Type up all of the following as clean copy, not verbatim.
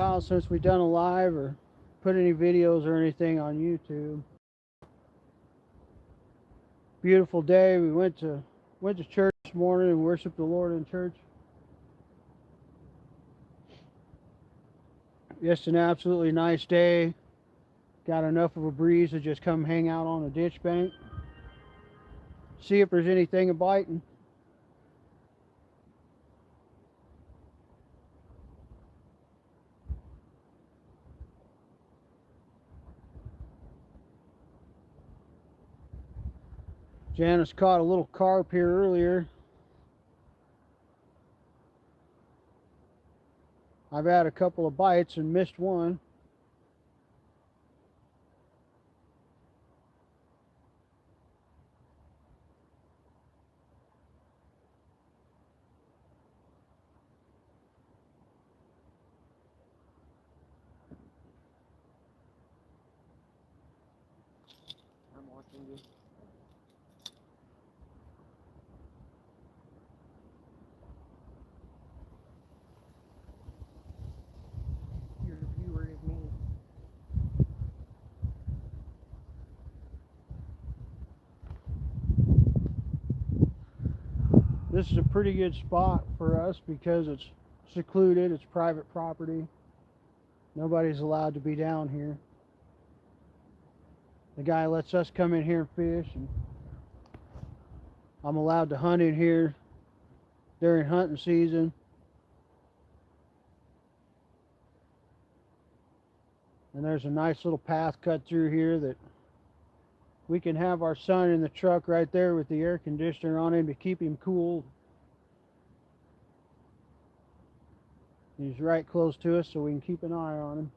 while since we done a live or put any videos or anything on YouTube. Beautiful day. We went to church this morning and worshiped the Lord in church. Just an absolutely nice day. Got enough of a breeze to just come hang out on a ditch bank. See if there's anything a biting. Janice caught a little carp here earlier. I've had a couple of bites and missed one. I'm watching you. Your viewer is me. This is a pretty good spot for us because it's secluded, it's private property. Nobody's allowed to be down here. The guy lets us come in here and fish, and I'm allowed to hunt in here during hunting season. And there's a nice little path cut through here that we can have our son in the truck right there with the air conditioner on him to keep him cool. He's right close to us, so we can keep an eye on him.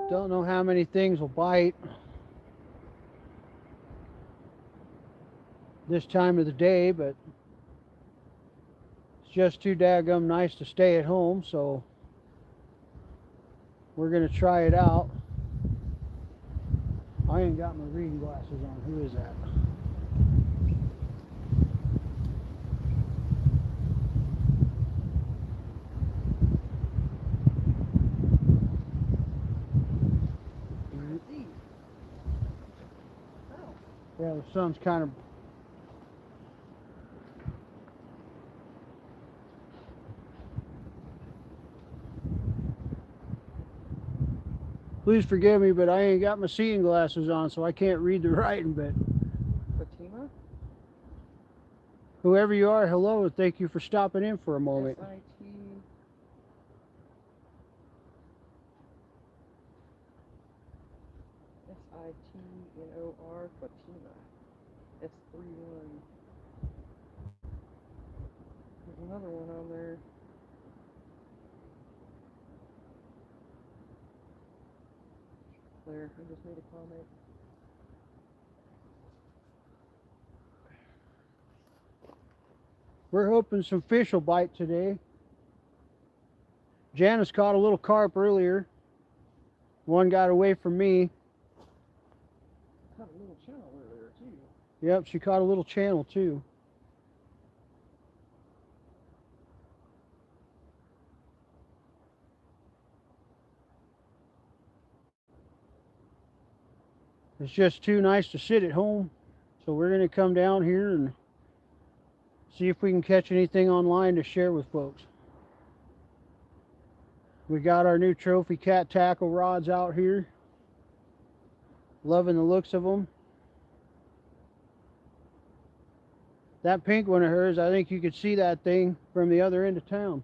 Don't know how many things will bite this time of the day, but it's just too daggum nice to stay at home, so we're gonna try it out. I ain't got my reading glasses on. Who is that? Yeah, the sun's kind of... Please forgive me, but I ain't got my seeing glasses on, so I can't read the writing, but... Fatima? Whoever you are, hello, and thank you for stopping in for a moment. S-I-T. S-I-T-N-O-R, Fatima. S-31. There's another one on there. There, I just made a comment. We're hoping some fish will bite today. Janice caught a little carp earlier. One got away from me. Caught a little channel earlier, too. Yep, she caught a little channel too. It's just too nice to sit at home, so we're going to come down here and see if we can catch anything online to share with folks. We got our new trophy cat tackle rods out here. Loving the looks of them. That pink one of hers, I think you could see that thing from the other end of town.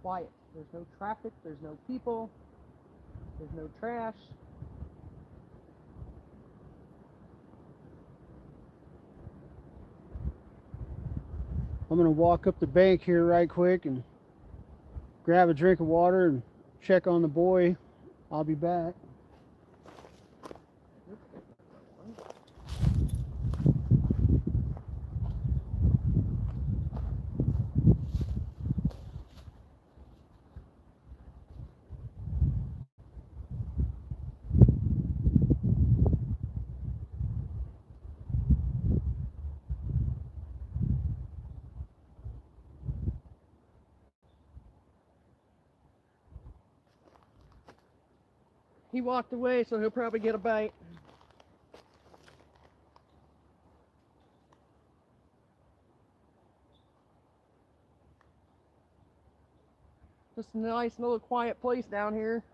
Quiet. There's no traffic, there's no people, there's no trash. I'm gonna walk up the bank here right quick and grab a drink of water and check on the boy. I'll be back. He walked away, so he'll probably get a bite. Just a nice little quiet place down here.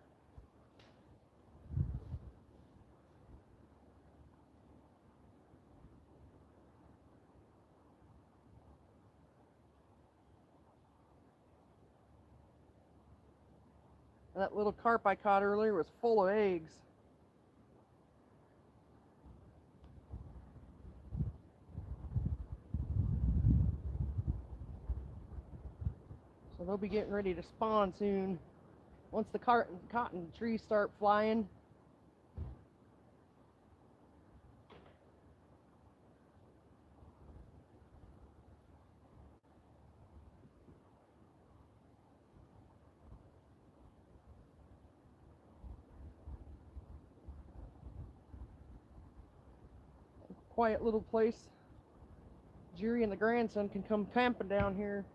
That little carp I caught earlier was full of eggs. So they'll be getting ready to spawn soon. Once the cotton trees start flying. Quiet little place. Jerry and the grandson can come camping down here.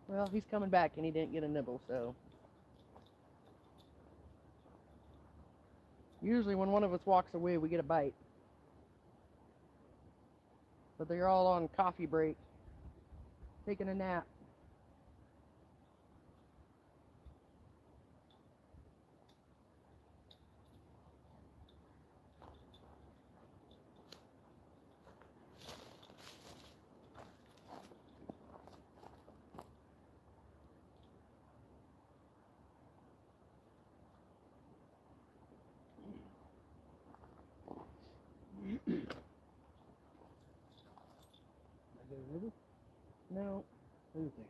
Well, he's coming back and he didn't get a nibble, so. Usually when one of us walks away, we get a bite. But they're all on coffee break, taking a nap. No. I don't think so.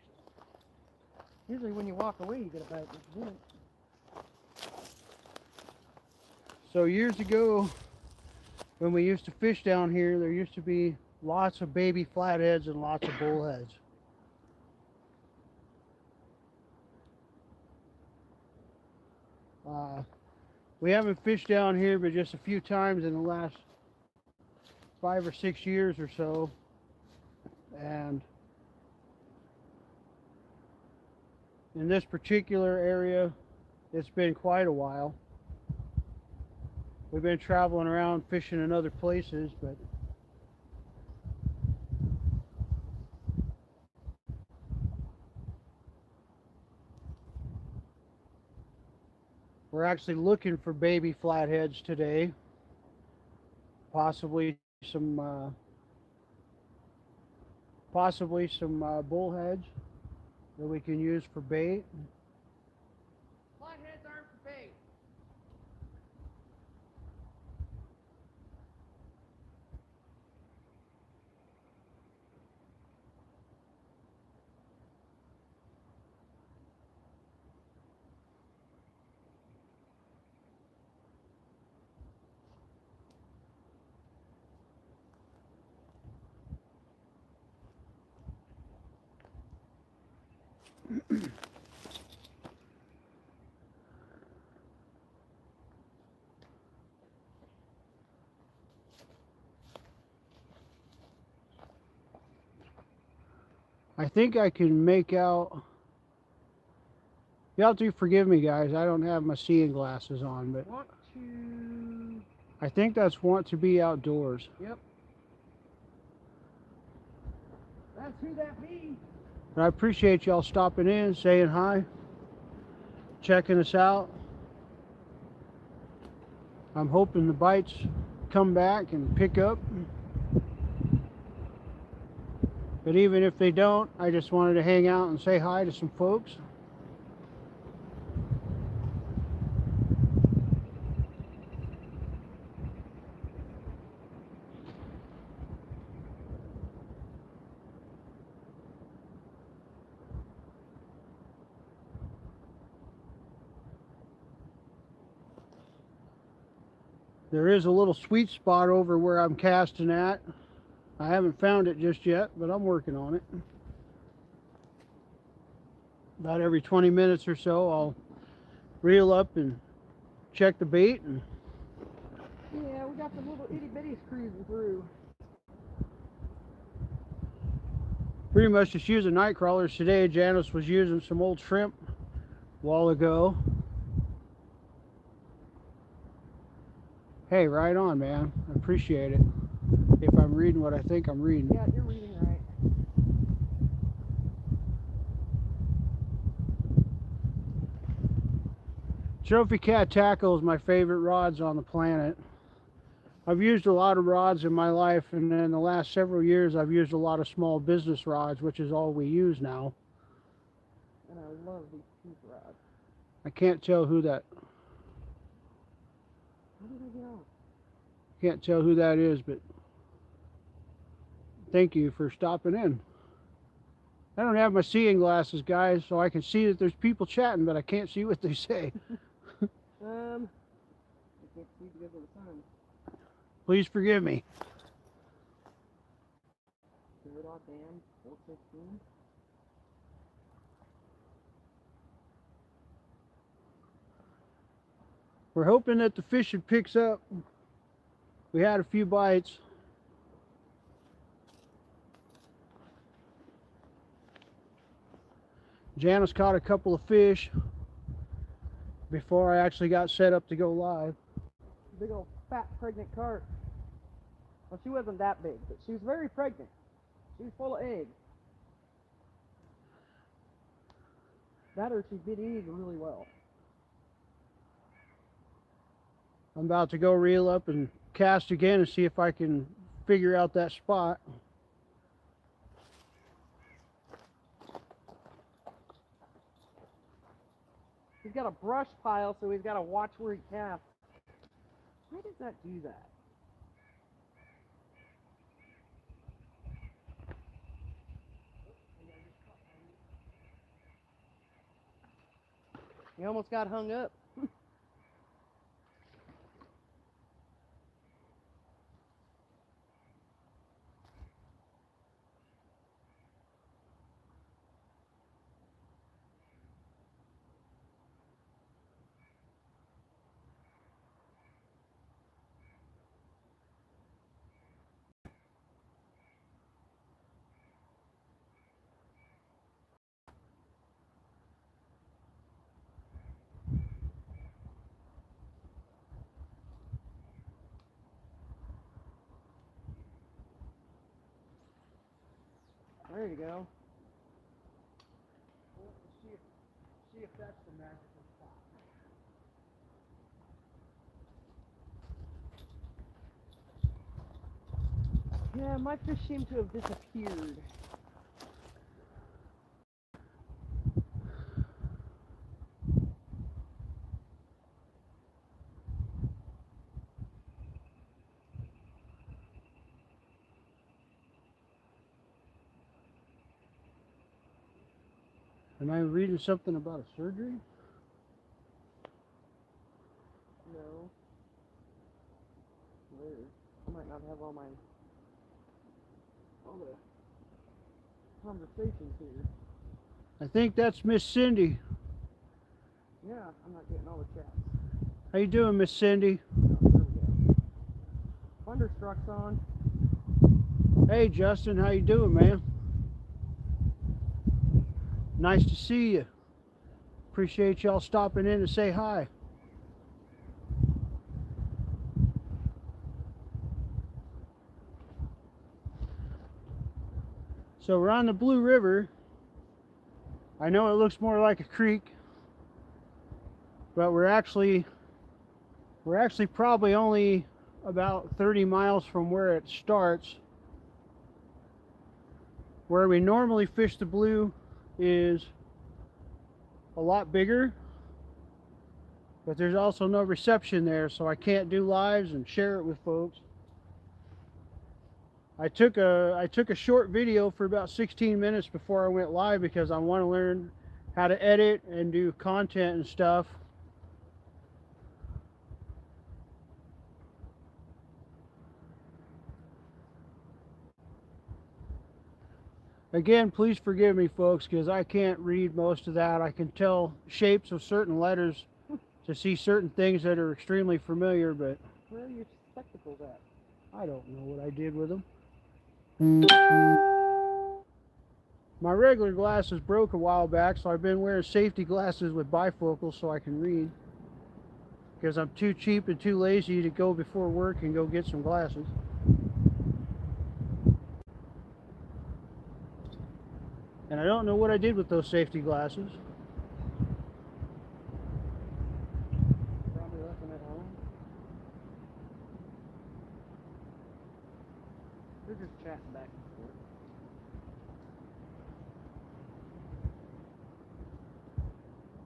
Usually when you walk away, you get a bite. But you didn't. So years ago, when we used to fish down here, there used to be lots of baby flatheads and lots of bullheads. We haven't fished down here but just a few times in the last 5 or 6 years or so, and in this particular area it's been quite a while. We've been traveling around fishing in other places, but we're actually looking for baby flatheads today. Possibly some bullheads that we can use for bait. Flatheads aren't for bait. I think I can make out. You'll have to forgive me, guys. I don't have my seeing glasses on, but Want to. I think that's want to be outdoors. Yep. That's who that be. And I appreciate y'all stopping in, saying hi, checking us out. I'm hoping the bites come back and pick up. But even if they don't, I just wanted to hang out and say hi to some folks. There is a little sweet spot over where I'm casting at. I haven't found it just yet, but I'm working on it. About every 20 minutes or so, I'll reel up and check the bait. And Yeah, we got some little itty bitties cruising through. pretty much just using night crawlers today. Janice was using some old shrimp a while ago. Hey, right on, man. I appreciate it. If I'm reading what I think I'm reading. Yeah, you're reading right. Trophy Cat Tackle is my favorite rods on the planet. I've used a lot of rods in my life, and in the last several years I've used a lot of small business rods, which is all we use now. And I love these tooth rods. I can't tell who that Where did they go? can't tell who that is, but thank you for stopping in. I don't have my seeing glasses, guys, so I can see that there's people chatting, but I can't see what they say. I can't see because of the sun. Please forgive me. Dam 416. We're hoping that the fishing picks up. We had a few bites. Janice caught a couple of fish before I actually got set up to go live. Big old fat pregnant carp. Well, she wasn't that big, but she was very pregnant. She was full of eggs. That or she bit eating really well. I'm about to go reel up and cast again and see if I can figure out that spot. He's got a brush pile, so he's got to watch where he casts. Why does that do that? He almost got hung up. There you go. See if that's the magical spot. Yeah, my fish seem to have disappeared. Am I reading something about a surgery? No. Weird. I might not have all the conversations here. I think that's Miss Cindy. Yeah, I'm not getting all the chats. How you doing, Miss Cindy? Oh, there we go. Thunderstruck's on. Hey, Justin, how you doing, man? Nice to see you. Appreciate y'all stopping in to say hi. So we're on the Blue River. I know it looks more like a creek, but we're actually probably only about 30 miles from where it starts. where we normally fish the blue is a lot bigger, but there's also no reception there, so I can't do lives and share it with folks. I took a short video for about 16 minutes before I went live because I want to learn how to edit and do content and stuff. Again, please forgive me, folks, because I can't read most of that. I can tell shapes of certain letters to see certain things that are extremely familiar, but Where are your spectacles at? I don't know what I did with them. My regular glasses broke a while back, so I've been wearing safety glasses with bifocals so I can read. Because I'm too cheap and too lazy to go before work and go get some glasses. And I don't know what I did with those safety glasses. Probably left them at home. They're just chatting back and forth.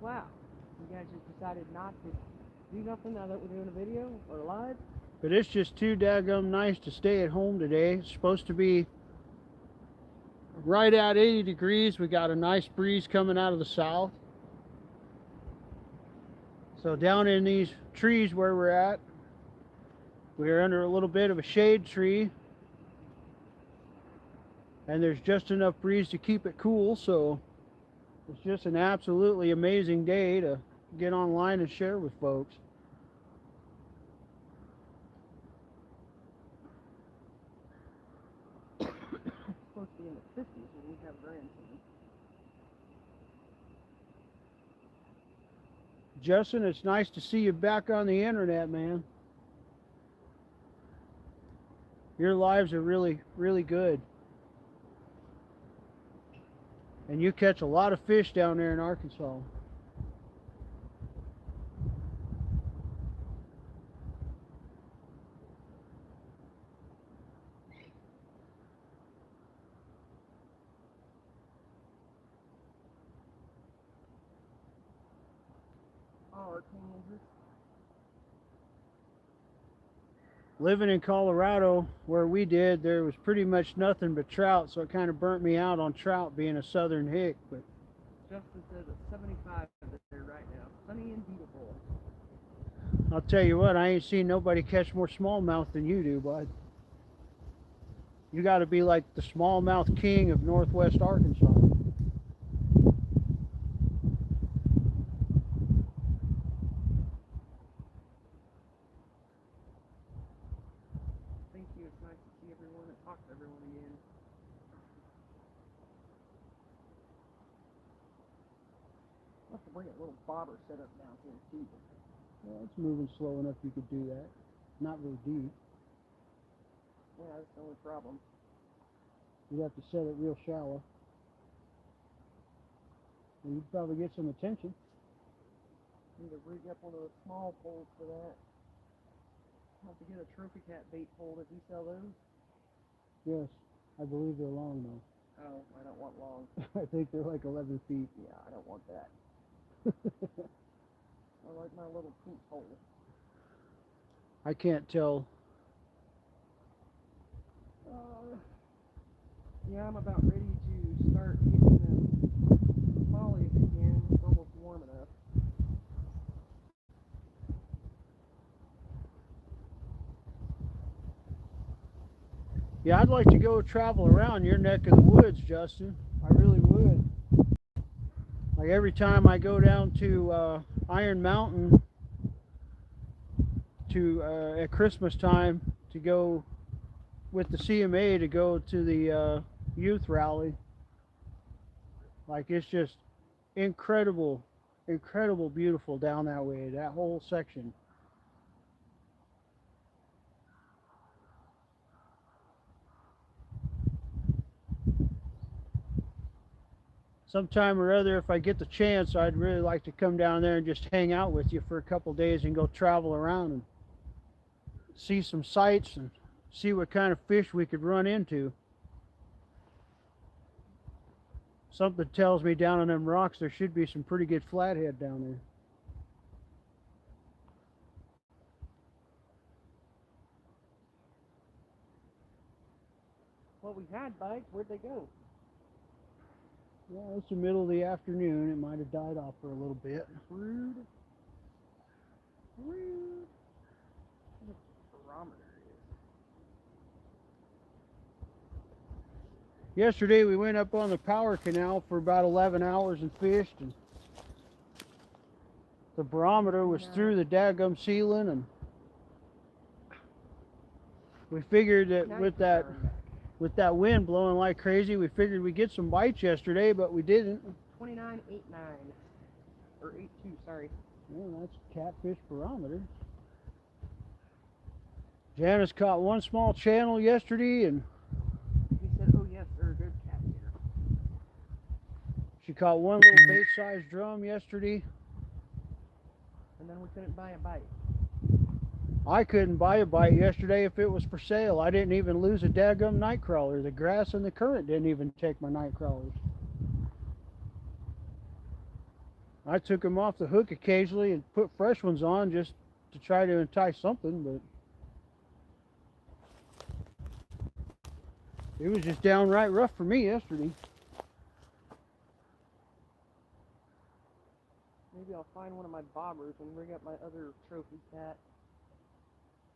Wow. You guys just decided not to do nothing now that we're doing a video or live? But it's just too daggum nice to stay at home today. It's supposed to be right at 80 degrees. We got a nice breeze coming out of the south. So down in these trees where we're at, we're under a little bit of a shade tree. And there's just enough breeze to keep it cool, so it's just an absolutely amazing day to get online and share with folks. It's supposed to be in the 50s when we have grandchildren. Justin, it's nice to see you back on the internet, man. Your lives are really, really good. And you catch a lot of fish down there in Arkansas. Oh, teenagers. Living in Colorado, where we did, there was pretty much nothing but trout, so it kind of burnt me out on trout being a southern hick. But Justin says it's 75 there right now. Sunny and beautiful. I'll tell you what, I ain't seen nobody catch more smallmouth than you do, bud. You got to be like the smallmouth king of northwest Arkansas. Thank you. It's nice to see everyone and talk to everyone again. I'll have to bring a little bobber set up down here too. Well, it's moving slow enough you could do that. Not very deep. Yeah, that's the only problem. You'd have to set it real shallow. And you'd probably get some attention. Need to rig up one of those small poles for that. I'll have to get a trophy cat bait pole. Did you sell those? Yes, I believe they're long though. Oh, I don't want long. I think they're like 11 feet. Yeah, I don't want that. I like my little pink hole. I can't tell. Yeah, I'm about ready to start hitting the molly again. It's almost warm enough. Yeah, I'd like to go travel around your neck of the woods, Justin. I really would. Like every time I go down to Iron Mountain to at Christmas time to go with the CMA to go to the youth rally, like it's just incredible beautiful down that way, that whole section. Sometime or other, if I get the chance, I'd really like to come down there and just hang out with you for a couple days and go travel around and see some sights and see what kind of fish we could run into. Something tells me down on them rocks there should be some pretty good flathead down there. Well, we had bites. Where'd they go? Well, it's the middle of the afternoon. It might have died off for a little bit. Rude. Rude. What a barometer is. Yesterday we went up on the power canal for about 11 hours and fished, and the barometer was through the daggum ceiling, and we figured that with that wind blowing like crazy, we figured we'd get some bites yesterday, but we didn't. 29.89 or 8.2, sorry. Well, that's catfish barometer. Janice caught one small channel yesterday, and He said, "Oh yes, they're a good cat here." she caught one little bait-sized drum yesterday. And then we couldn't buy a bite. I couldn't buy a bite yesterday if it was for sale. I didn't even lose a daggum night crawler. The grass and the current didn't even take my night crawlers. I took them off the hook occasionally and put fresh ones on just to try to entice something, but it was just downright rough for me yesterday. Maybe I'll find one of my bobbers and rig up my other trophy cat.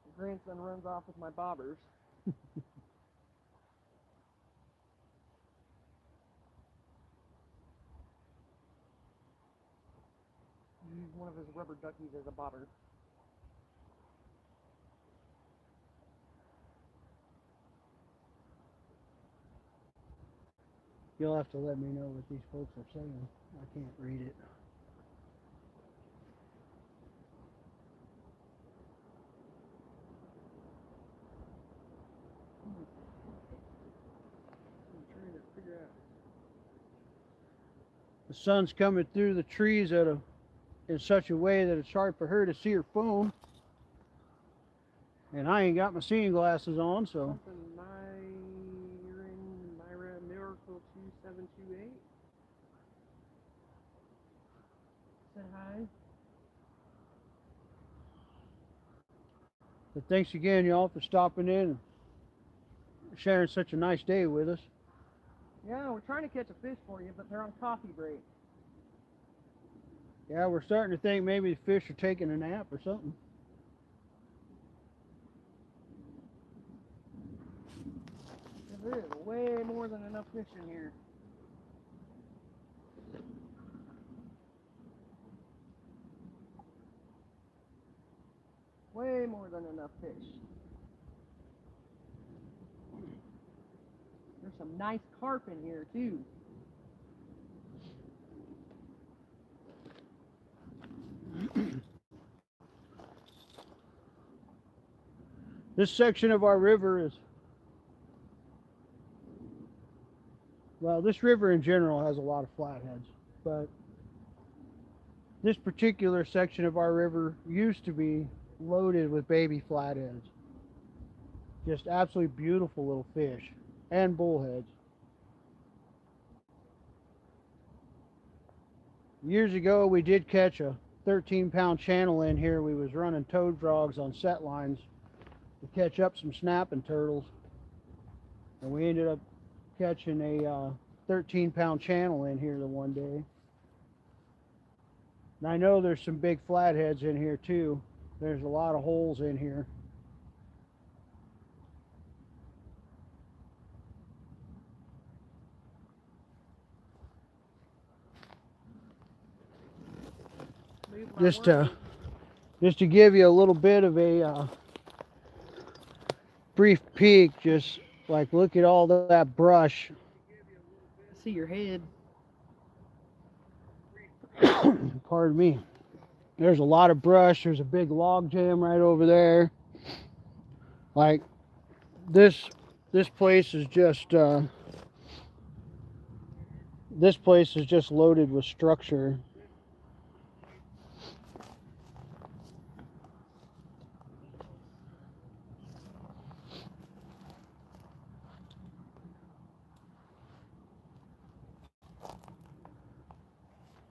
My grandson runs off with my bobbers. Use one of his rubber duckies as a bobber. You'll have to let me know what these folks are saying. I can't read it. I'm trying to figure out. The sun's coming through the trees in such a way that it's hard for her to see her phone. And I ain't got my seeing glasses on, so. Something Myra Miracle 2728. Said hi. But thanks again, y'all, for stopping in and sharing such a nice day with us. Yeah, we're trying to catch a fish for you, but they're on coffee break. Yeah, we're starting to think maybe the fish are taking a nap or something. There is way more than enough fish in here. Way more than enough fish. There's some nice carp in here too. This section of our river is, well, this river in general has a lot of flatheads, but this particular section of our river used to be loaded with baby flatheads. Just absolutely beautiful little fish, and bullheads. Years ago we did catch a 13-pound channel in here. We was running toad frogs on set lines to catch up some snapping turtles, and we ended up catching a 13-pound channel in here the one day. And I know there's some big flatheads in here too. There's a lot of holes in here. Just to give you a little bit of a brief peek, just like look at all that brush. See your head. Pardon me. There's a lot of brush. There's a big log jam right over there. Like this place is just loaded with structure.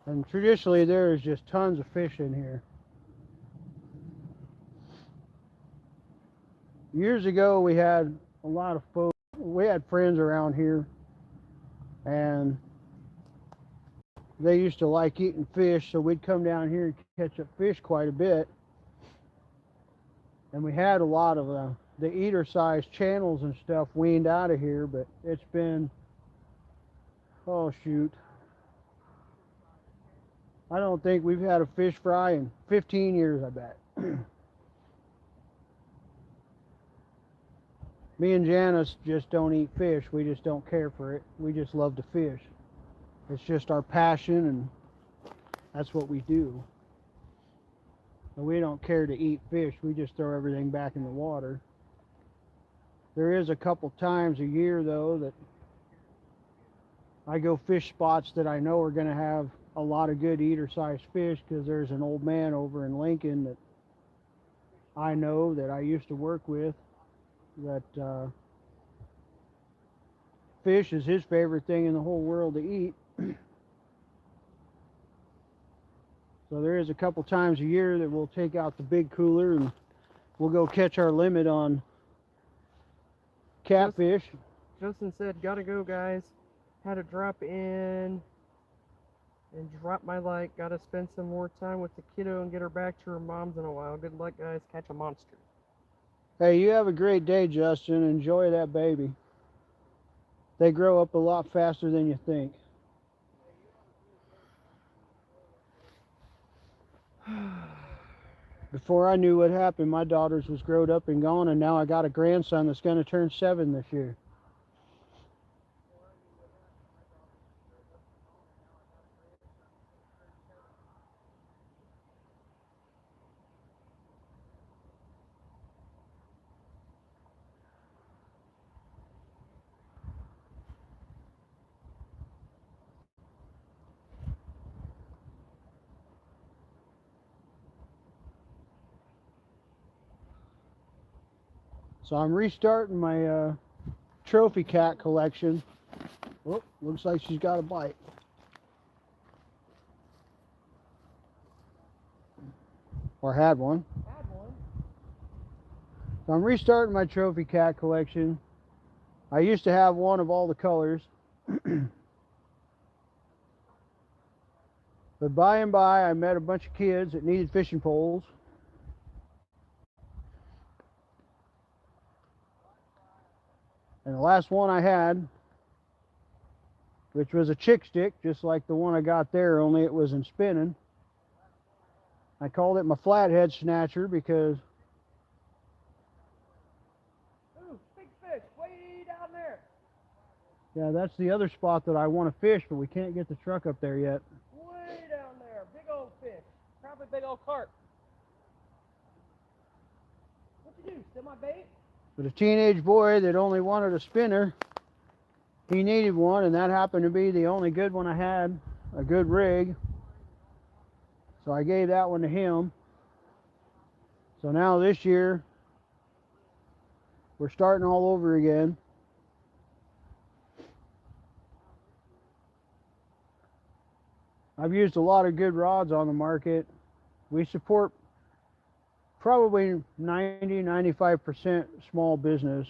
And traditionally there is just tons of fish in here. Years ago we had a lot of folks, we had friends around here, and they used to like eating fish, so we'd come down here and catch up fish quite a bit. And we had a lot of the eater sized channels and stuff weaned out of here, but it's been, oh shoot, I don't think we've had a fish fry in 15 years, I bet. Me and Janice just don't eat fish. We just don't care for it. We just love to fish. It's just our passion, and that's what we do. And we don't care to eat fish. We just throw everything back in the water. There is a couple times a year, though, that I go fish spots that I know are going to have a lot of good eater-sized fish, because there's an old man over in Lincoln that I know that I used to work with, that fish is his favorite thing in the whole world to eat. So there is a couple times a year that we'll take out the big cooler and we'll go catch our limit on catfish. Justin said, gotta go, guys. Had to drop in and drop my light. Gotta spend some more time with the kiddo and get her back to her mom's in a while. Good luck, guys. Catch a monster. Hey, you have a great day, Justin. Enjoy that baby. They grow up a lot faster than you think. Before I knew what happened, my daughters was growed up and gone, and now I got a grandson that's going to turn 7 this year. So I'm restarting my trophy cat collection. Oh, looks like she's got a bite. Or had one. So I'm restarting my trophy cat collection. I used to have one of all the colors. But by and by, I met a bunch of kids that needed fishing poles. And the last one I had, which was a chick stick, just like the one I got there, only it was in spinning. I called it my flathead snatcher because... Ooh, big fish, way down there. Yeah, that's the other spot that I want to fish, but we can't get the truck up there yet. Way down there, big old fish. Probably big old carp. What you do, steal my bait? But a teenage boy that only wanted a spinner, he needed one, and that happened to be the only good one I had, a good rig. So I gave that one to him. So now this year, we're starting all over again. I've used a lot of good rods on the market. We support probably 90-95% small business.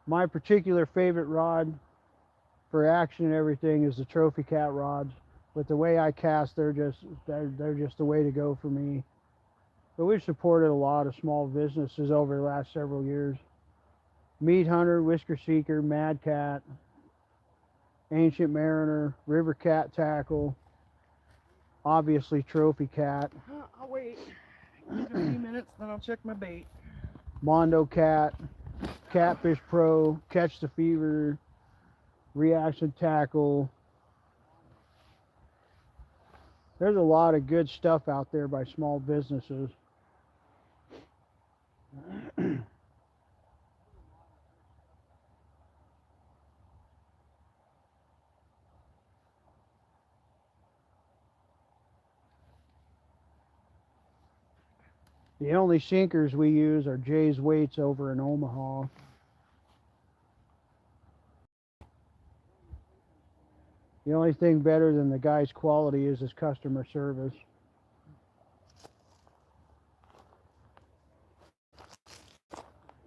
My particular favorite rod for action and everything is the trophy cat rods. But the way I cast, they're just the way to go for me. But we've supported a lot of small businesses over the last several years. Meat Hunter, Whisker Seeker, Mad Cat, Ancient Mariner, River Cat Tackle, obviously Trophy Cat, I'll wait. Give it a few minutes, then I'll check my bait. Mondo Cat, Catfish Pro, Catch the Fever, Reaction Tackle. There's a lot of good stuff out there by small businesses. The only sinkers we use are Jay's Weights over in Omaha. The only thing better than the guy's quality is his customer service.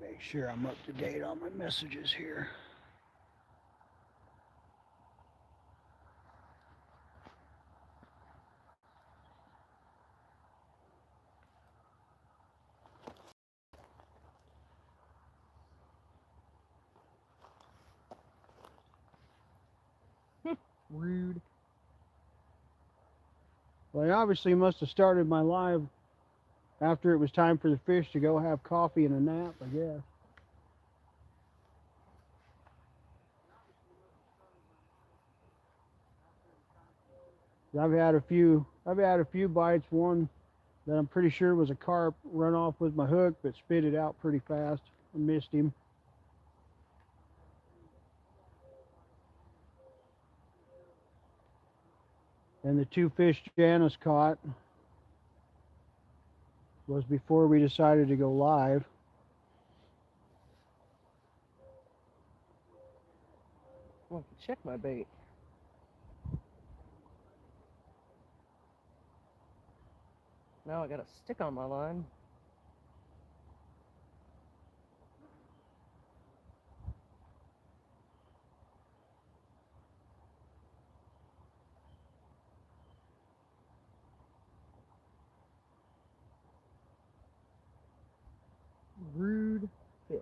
Make sure I'm up to date on my messages here. Rude. Well, I obviously must have started my live after it was time for the fish to go have coffee and a nap, I guess. I've had a few bites, one that I'm pretty sure was a carp, run off with my hook, but spit it out pretty fast. I missed him. And the two fish Janice caught was before we decided to go live. Well, check my bait. Now I got a stick on my line. Rude fish.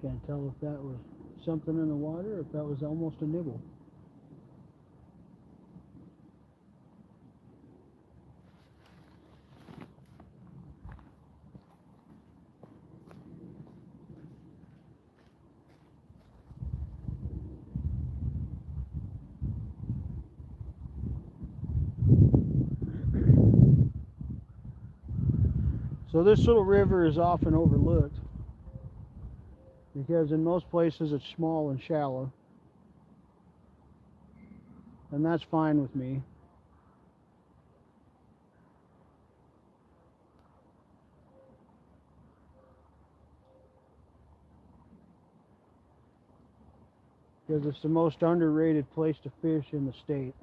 Can't tell if that was something in the water or if that was almost a nibble. So this little river is often overlooked because in most places it's small and shallow, and that's fine with me. Because it's the most underrated place to fish in the state.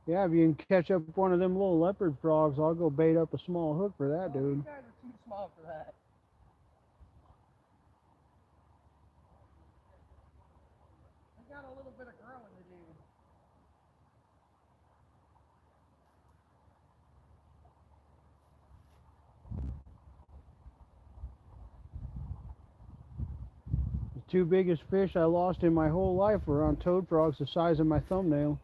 Yeah, if you can catch up one of them little leopard frogs, I'll go bait up a small hook for that, dude. You guys are too small for that. I got a little bit of growing to do. The two biggest fish I lost in my whole life were on toad frogs the size of my thumbnail.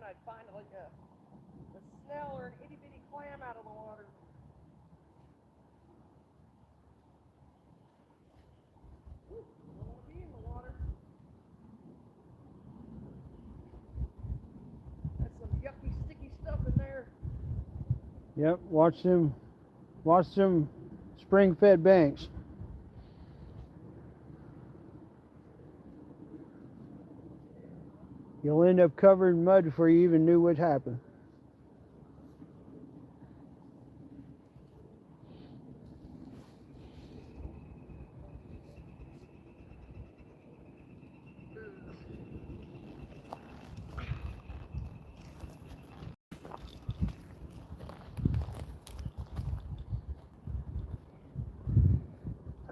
I'd find like a snail or an itty bitty clam out of the water. Ooh, don't want to be in the water. That's some yucky, sticky stuff in there. Yep, watch them spring-fed banks. You'll end up covered in mud before you even knew what happened.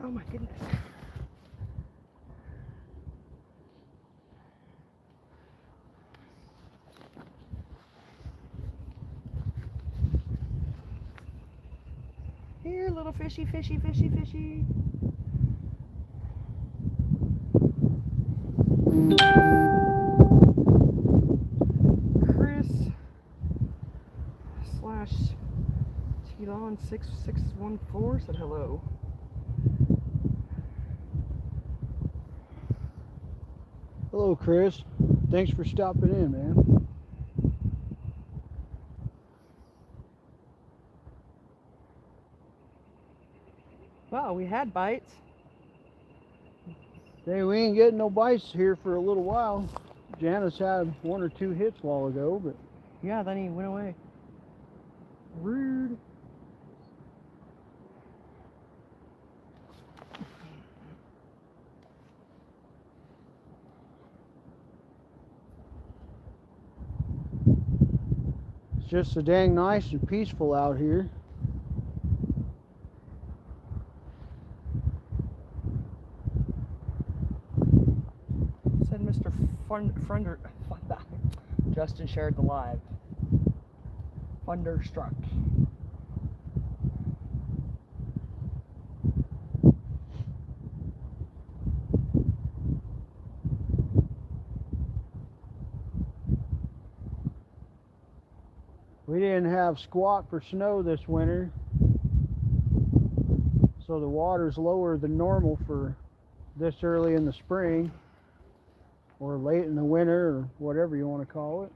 Oh my goodness. Here, little fishy, fishy, fishy, fishy. Chris / Telon 6614 said hello. Hello, Chris. Thanks for stopping in, man. Wow, we had bites. Hey, we ain't getting no bites here for a little while. Janice had 1 or 2 hits a while ago, but Yeah, then he went away. Rude. it's just so dang nice and peaceful out here. Said Mr. Funder. Justin shared the live. Thunderstruck. We didn't have squat for snow this winter, so the water's lower than normal for this early in the spring, or late in the winter, or whatever you want to call it.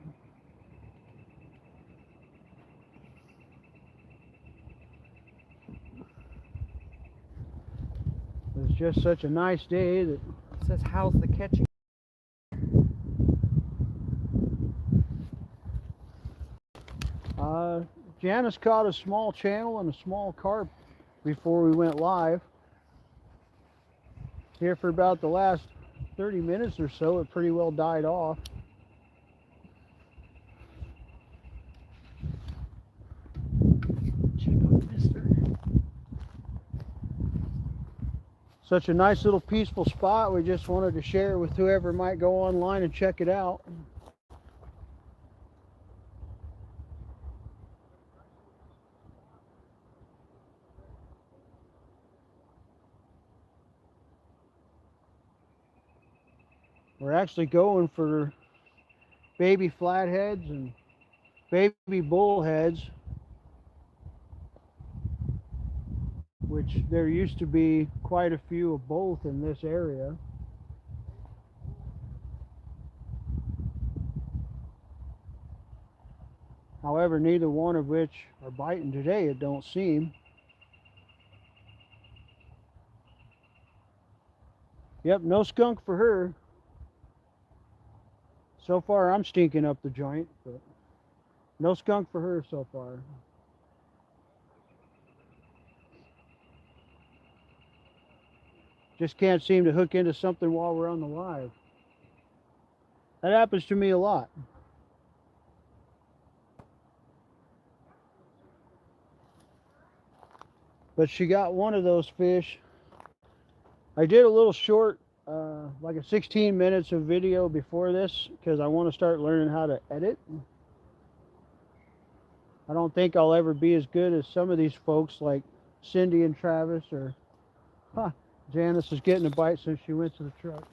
It's just such a nice day that It says, how's the catching? Janice caught a small channel and a small carp before we went live. Here for about the last 30 minutes or so, it pretty well died off. Check out Mister. Such a nice little peaceful spot. We just wanted to share with whoever might go online and check it out. We're actually going for baby flatheads and baby bullheads, which there used to be quite a few of both in this area. However, neither one of which are biting today, it don't seem. Yep, no skunk for her. So far, I'm stinking up the joint, but no skunk for her so far. Just can't seem to hook into something while we're on the live. That happens to me a lot. But she got one of those fish. I did a little short, like a 16 minutes of video before this, because I want to start learning how to edit. I don't think I'll ever be as good as some of these folks like Cindy and Travis, or Janice is getting a bite since she went to the truck.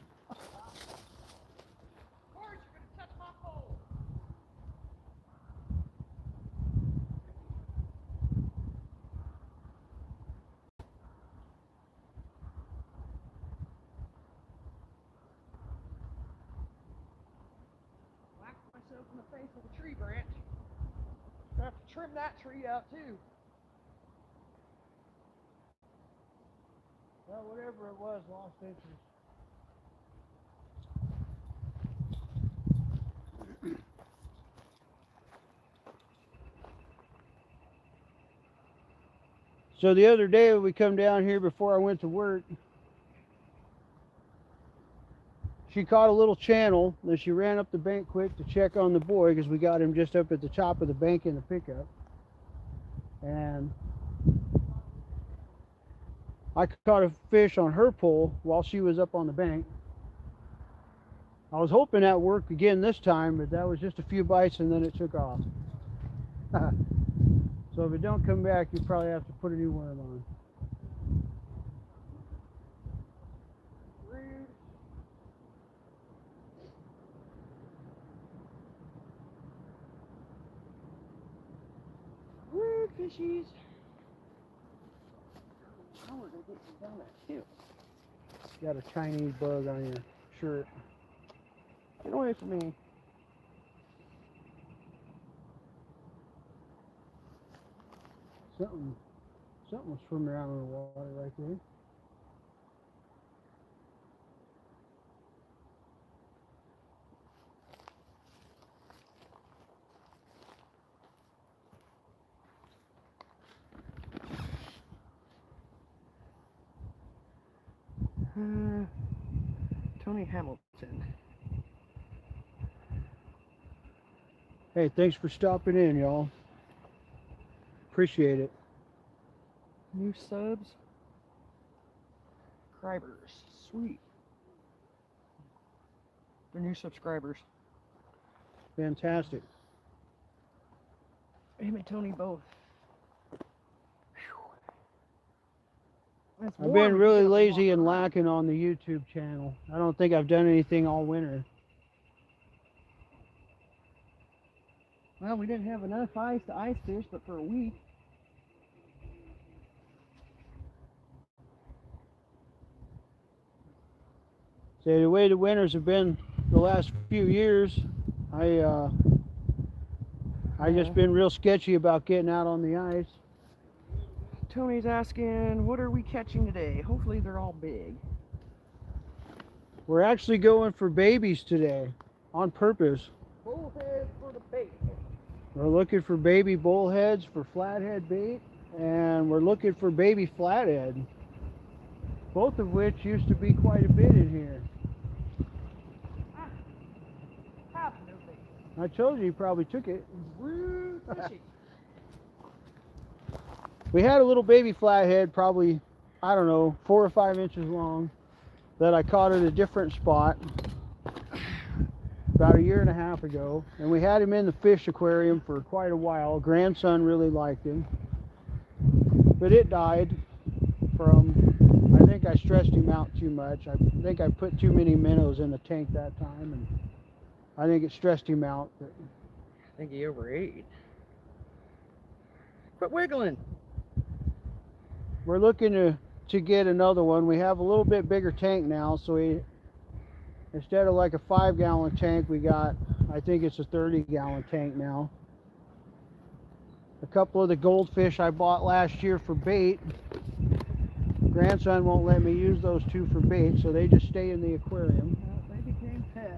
myself in the face with a tree branch. I have to trim that tree out too. Well, whatever it was, lost interest. So the other day we come down here before I went to work, she caught a little channel, then she ran up the bank quick to check on the boy because we got him just up at the top of the bank in the pickup. And I caught a fish on her pole while she was up on the bank. I was hoping that worked again this time, but that was just a few bites and then it took off. So if it don't come back, you probably have to put a new worm on. Rude. Rude fishies. How are they getting down that hill? Got a Chinese bug on your shirt. Get away from me. Something was swimming around in the water right there. Tony Hamilton. Hey, thanks for stopping in, y'all. Appreciate it. New subs. Subscribers. Sweet. They're new subscribers. Fantastic. Him and Tony both. That's I've warm been to really get up lazy walk and around. lacking on the YouTube channel. I don't think I've done anything all winter. Well, we didn't have enough ice to ice fish, but for a week. So the way the winters have been the last few years, I just been real sketchy about getting out on the ice. Tony's asking, what are we catching today? Hopefully they're all big. We're actually going for babies today, on purpose. Bullhead for the bait. We're looking for baby bullheads for flathead bait, and we're looking for baby flathead, both of which used to be quite a bit in here. I told you probably took it. Rude fishy. We had a little baby flathead, probably, I don't know, 4 or 5 inches long, that I caught at a different spot about 1.5 years ago. And we had him in the fish aquarium for quite a while. Grandson really liked him. But it died from, I think I stressed him out too much. I think I put too many minnows in the tank that time, and I think it stressed him out. But I think he overate. Quit wiggling. we're looking to get another one. We have a little bit bigger tank now, so we, instead of like a 5-gallon tank, we got, I think it's a 30-gallon tank now. A couple of the goldfish I bought last year for bait, grandson won't let me use those two for bait, so they just stay in the aquarium. Well, they became pets.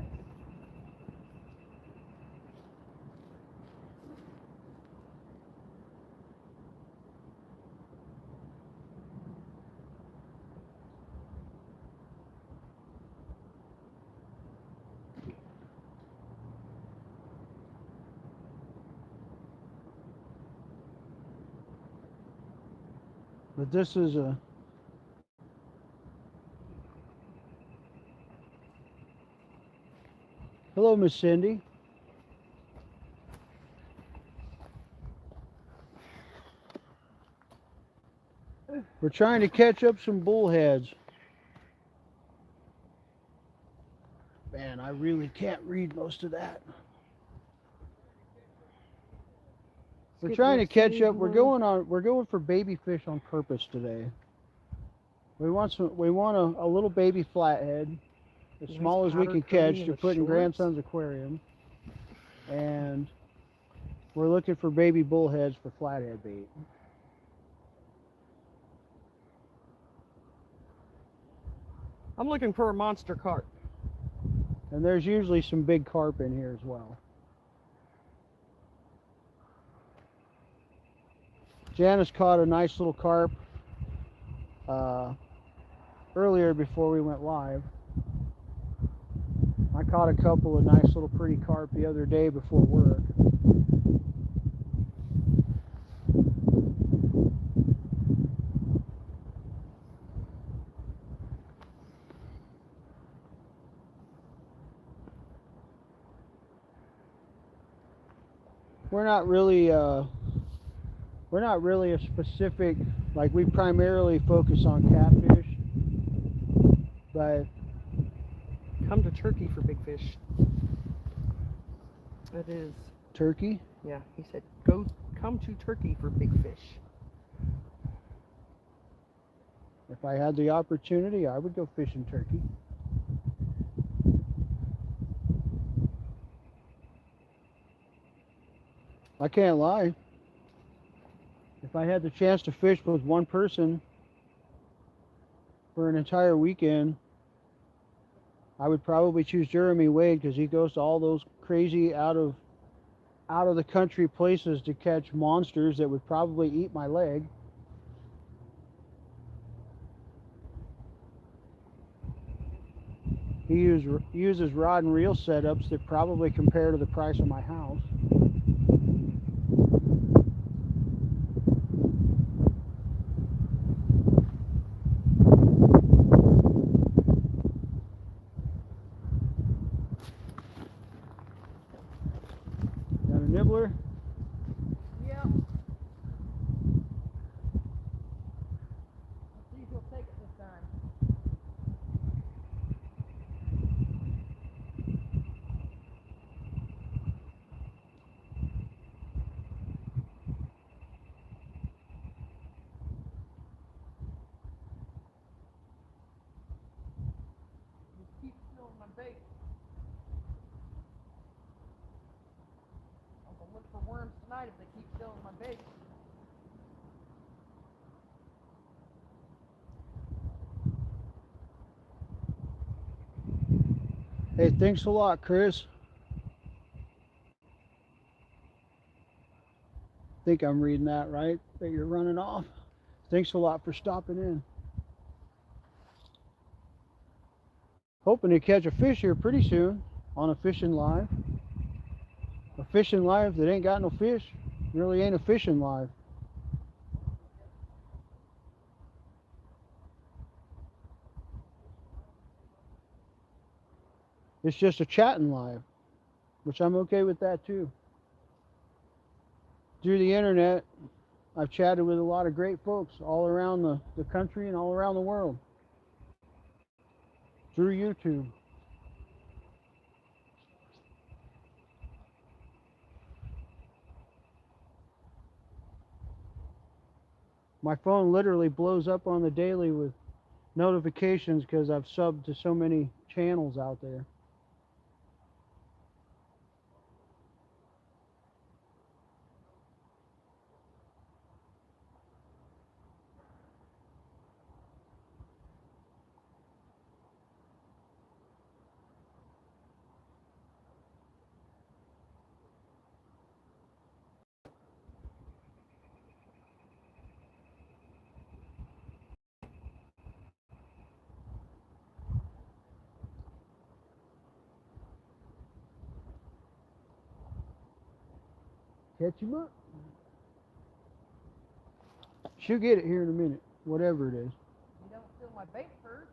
But this is a, hello, Miss Cindy. We're trying to catch up some bullheads. Man, I really can't read most of that. We're trying to catch up. We're going for baby fish on purpose today. We want a little baby flathead, as Nice small as we powder can coating catch, in to the put in shorts. grandson's aquarium. and we're looking for baby bullheads for flathead bait. I'm looking for a monster carp. And there's usually some big carp in here as well. Janice caught a nice little carp earlier before we went live. I caught a couple of nice little pretty carp the other day before work. We're not really a specific, like, we primarily focus on catfish, but Come to Turkey for big fish. It is. turkey. Yeah, he said, come to Turkey for big fish. If I had the opportunity, I would go fishing Turkey. I can't lie. If I had the chance to fish with one person for an entire weekend, I would probably choose Jeremy Wade, because he goes to all those crazy out of the country places to catch monsters that would probably eat my leg. He uses rod and reel setups that probably compare to the price of my house. Got a nibbler? Yep. Let's see if he'll take it this time. Just keep stealing my bait. I'm gonna look for worms tonight if they keep stealing my bait. Hey, thanks a lot, Chris. I think I'm reading that right, that you're running off. Thanks a lot for stopping in. Hoping to catch a fish here pretty soon on a fishing live. A fishing live that ain't got no fish really ain't a fishing live. It's just a chatting live, which I'm okay with that too. Through the internet, I've chatted with a lot of great folks all around the country and all around the world. Through YouTube. My phone literally blows up on the daily with notifications because I've subbed to so many channels out there. Catch him up. She'll get it here in a minute, whatever it is. You don't steal my bait first.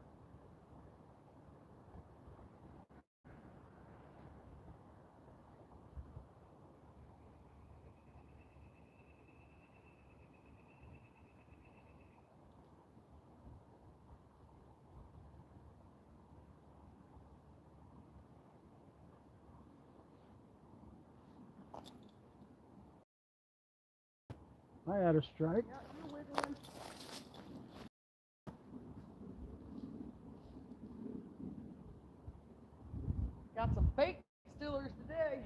I had a strike. Yeah, you're wiggling. Got some bait stealers today.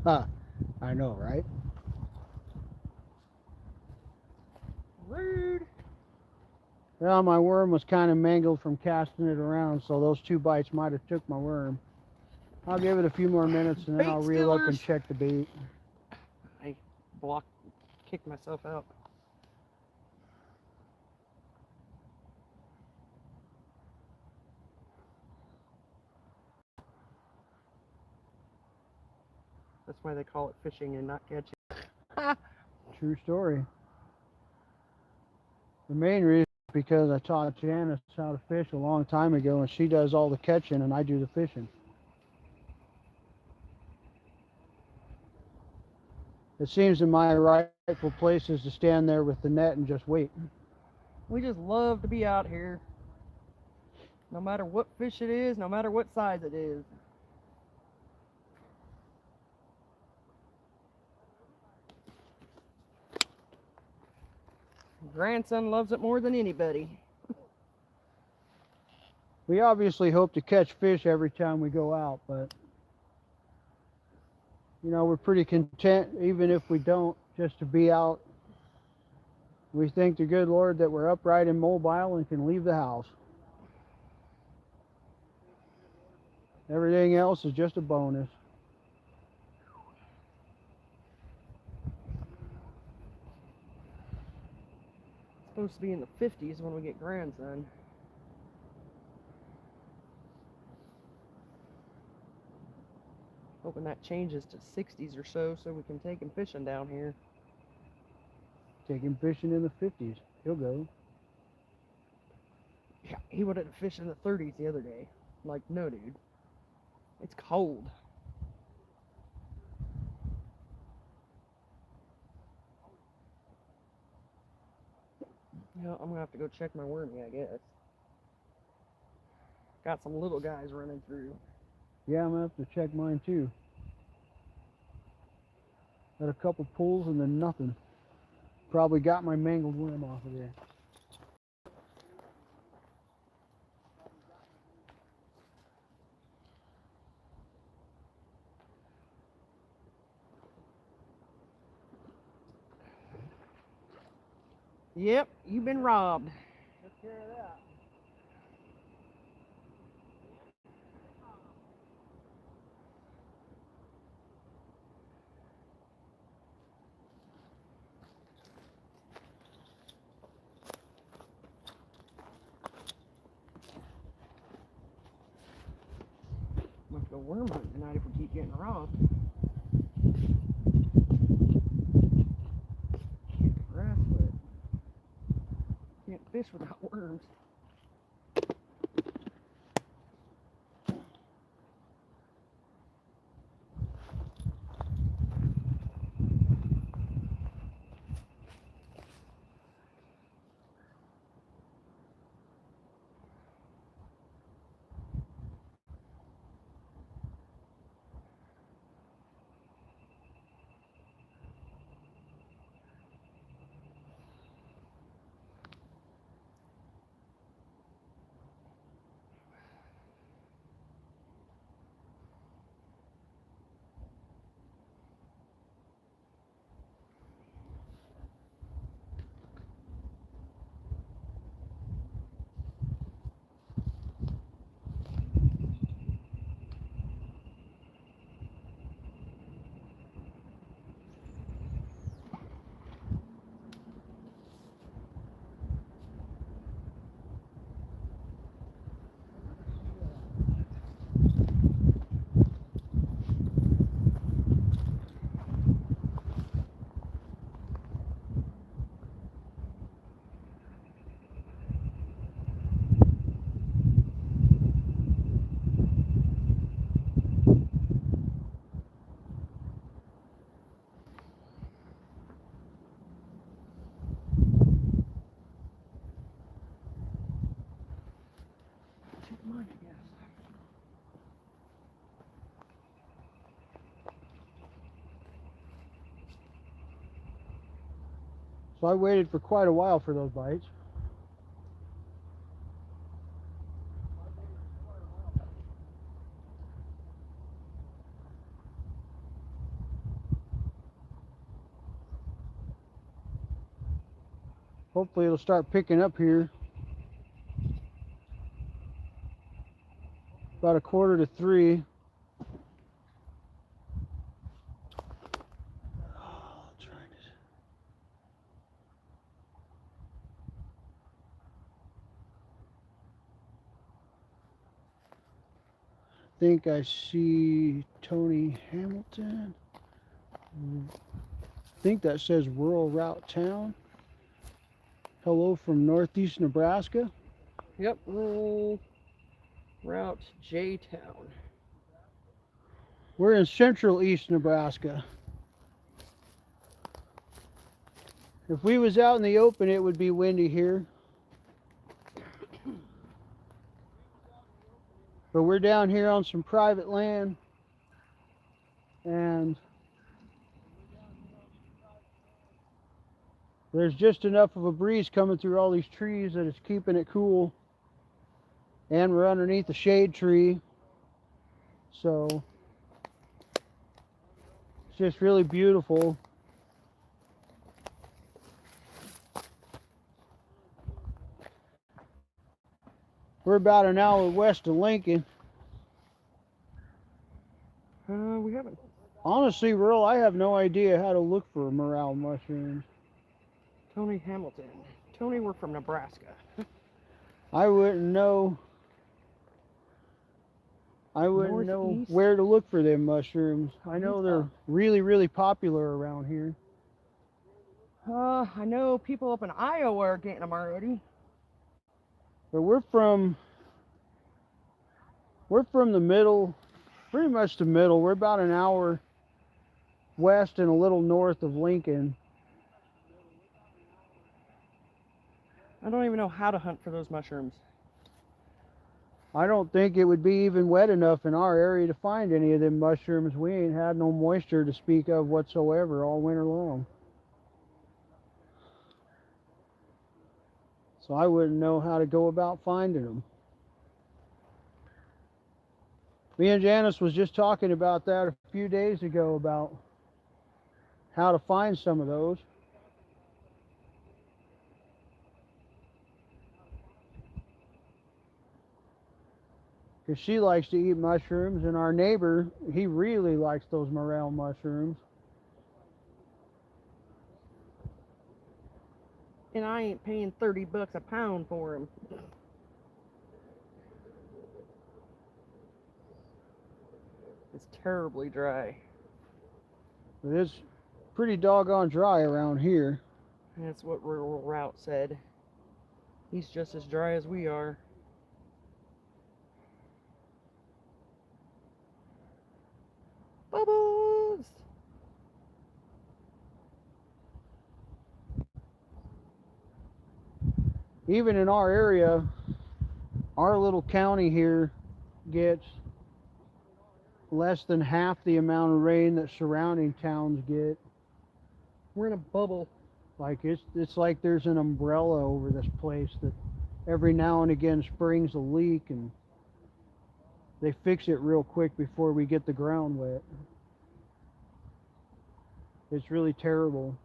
I know, right? Rude. Well, my worm was kind of mangled from casting it around, so those 2 bites might have took my worm. I'll give it a few more minutes and then Bait I'll relook and stealers. check the bait. I kicked myself out. That's why they call it fishing and not catching. True story. The main reason is because I taught Janice how to fish a long time ago, and she does all the catching and I do the fishing. It seems that my rightful place is to stand there with the net and just wait. We just love to be out here. No matter what fish it is, no matter what size it is. Grandson loves it more than anybody. We obviously hope to catch fish every time we go out, but you know, we're pretty content even if we don't, just to be out. We thank the good Lord that we're upright and mobile and can leave the house. Everything else is just a bonus. It's supposed to be in the 50s when we get grandson. Hoping that changes to 60s or so we can take him fishing down here. Take him fishing in the 50s. He'll go. Yeah, he would have fished in the 30s the other day. Like, no, dude. It's cold. Yeah, I'm gonna have to go check my wormy, I guess. Got some little guys running through. Yeah, I'm gonna have to check mine too. Got a couple pulls and then nothing. Probably got my mangled worm off of there. Yep, you've been robbed. Took care of that. Must go worm hunting tonight if we keep getting robbed. Can't grass with it. Can't fish without worms. Check mine, I guess. So I waited for quite a while for those bites. Hopefully it'll start picking up here. About 2:45. I think I see Tony Hamilton. I think that says Rural Route Town. Hello from Northeast Nebraska. Yep, Rural Route J-Town. We're in Central East Nebraska. If we was out in the open, it would be windy here. But we're down here on some private land, and there's just enough of a breeze coming through all these trees that it's keeping it cool. And we're underneath a shade tree, so it's just really beautiful. We're about an hour west of Lincoln. We haven't. Honestly, Earl, I have no idea how to look for morel mushrooms. Tony Hamilton. Tony, we're from Nebraska. I wouldn't know. I wouldn't know Northeast? where to look for them mushrooms. I know they're really, really popular around here. I know people up in Iowa are getting them already. But we're from the middle, pretty much the middle. We're about an hour west and a little north of Lincoln. I don't even know how to hunt for those mushrooms. I don't think it would be even wet enough in our area to find any of them mushrooms. We ain't had no moisture to speak of whatsoever all winter long. So I wouldn't know how to go about finding them. Me and Janice was just talking about that a few days ago, about how to find some of those. Because she likes to eat mushrooms, and our neighbor, he really likes those morel mushrooms. And I ain't paying $30 a pound for them. It's terribly dry. But it's pretty doggone dry around here. That's what Rural Route said. He's just as dry as we are. Bubbles! Even in our area, our little county here gets less than half the amount of rain that surrounding towns get. We're in a bubble. Like it's like there's an umbrella over this place that every now and again springs a leak, and they fix it real quick before we get the ground wet. It's really terrible.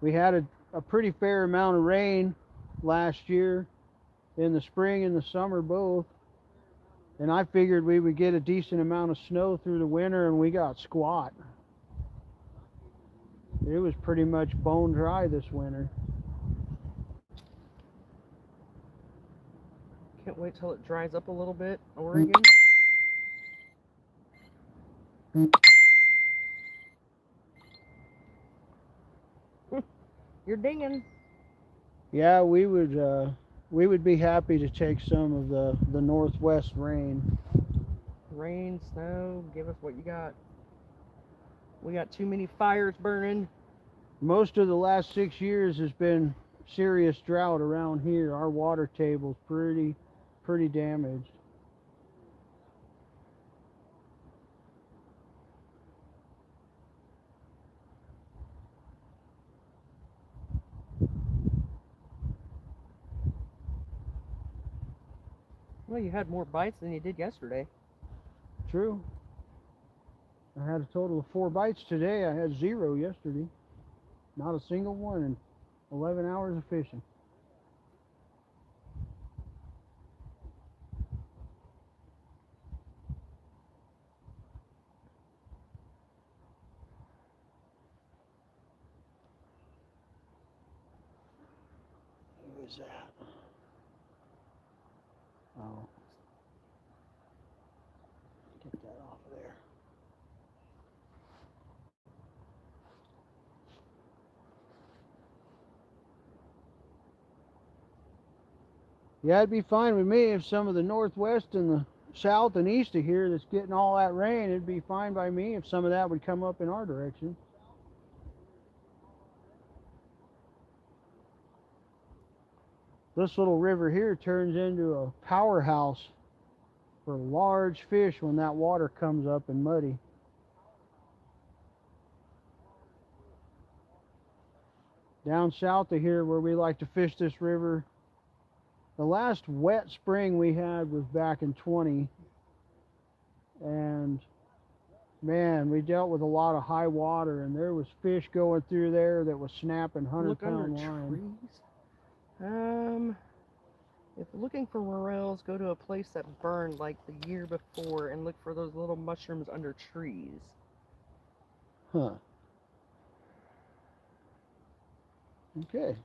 We had a pretty fair amount of rain last year, in the spring and the summer both. And I figured we would get a decent amount of snow through the winter, and we got squat. It was pretty much bone dry this winter. Can't wait till it dries up a little bit. Oregon. You're dinging. Yeah, we would be happy to take some of the northwest rain. Rain, snow, give us what you got. We got too many fires burning. Most of the last 6 years has been serious drought around here. Our water table's pretty damaged. Well, you had more bites than you did yesterday. True. I had a total of 4 bites today. I had 0 yesterday. Not a single one in 11 hours of fishing. Who is that? Oh. Get that off of there. Yeah, it'd be fine with me if some of the northwest and the south and east of here that's getting all that rain, it'd be fine by me if some of that would come up in our direction. This little river here turns into a powerhouse for large fish when that water comes up and muddy. Down south of here where we like to fish this river, the last wet spring we had was back in 20, and man, we dealt with a lot of high water, and there was fish going through there that was snapping 100-pound line. Trees. If looking for morels, go to a place that burned like the year before and look for those little mushrooms under trees. Huh. Okay.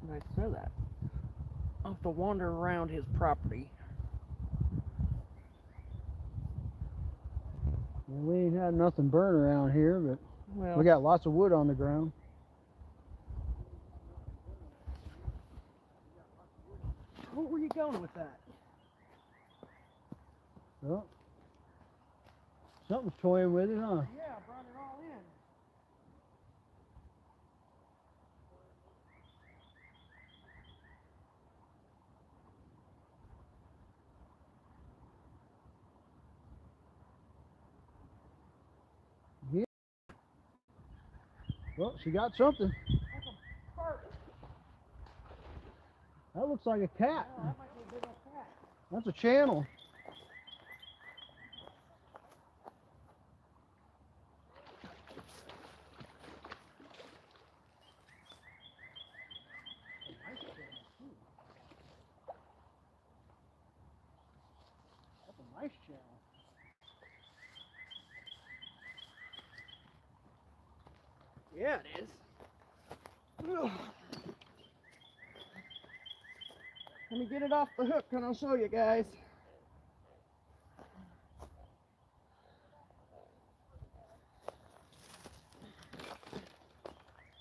And I saw that. I'll have to wander around his property. Well, we ain't had nothing burn around here, but Well, we got lots of wood on the ground. where were you going with that? Well, something's toying with it, huh? Yeah, I brought it all in. Well, she got something. That's a carp. That looks like a cat. Oh, that might be a big old cat. That's a channel. That's a nice channel. Yeah, it is. Ugh. Let me get it off the hook and I'll show you guys.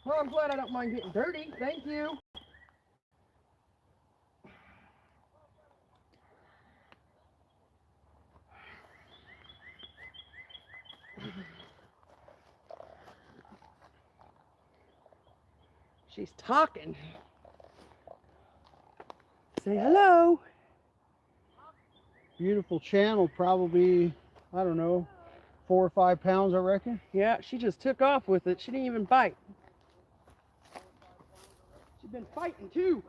Well, I'm glad I don't mind getting dirty. Thank you. She's talking. Say hello. Beautiful channel, probably, I don't know, 4 or 5 pounds, I reckon. Yeah, she just took off with it. She didn't even bite. She's been fighting too.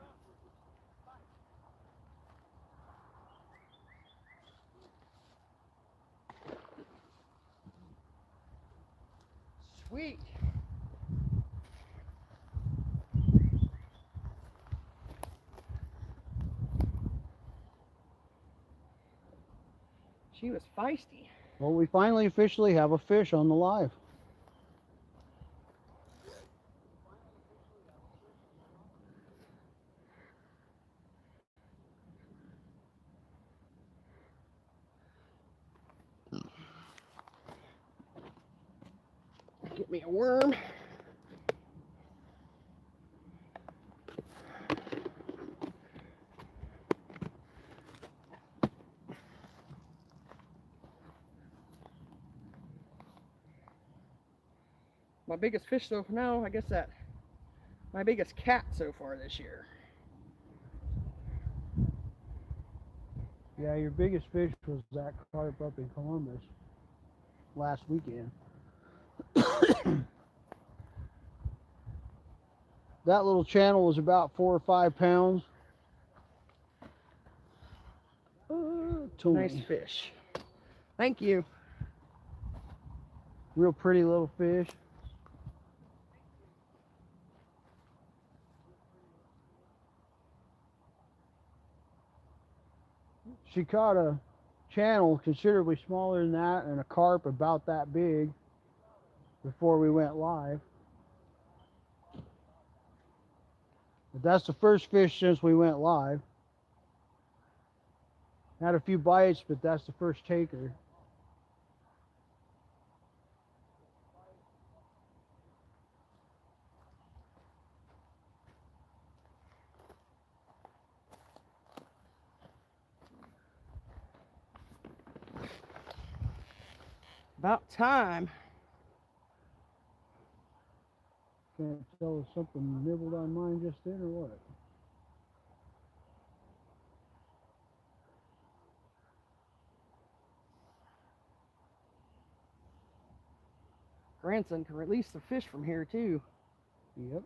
Sweet. She was feisty. Well, we finally officially have a fish on the live. Get me a worm. My biggest fish so for now, I guess that My biggest cat so far this year. Yeah, your biggest fish was that carp up in Columbus last weekend. That little channel was about 4 or 5 pounds. Nice fish. Thank you. Real pretty little fish. She caught a channel considerably smaller than that and a carp about that big before we went live. But that's the first fish since we went live. Had a few bites, but that's the first taker. About time. Can't tell if something nibbled on mine just then or what. Grandson can release the fish from here too. Yep.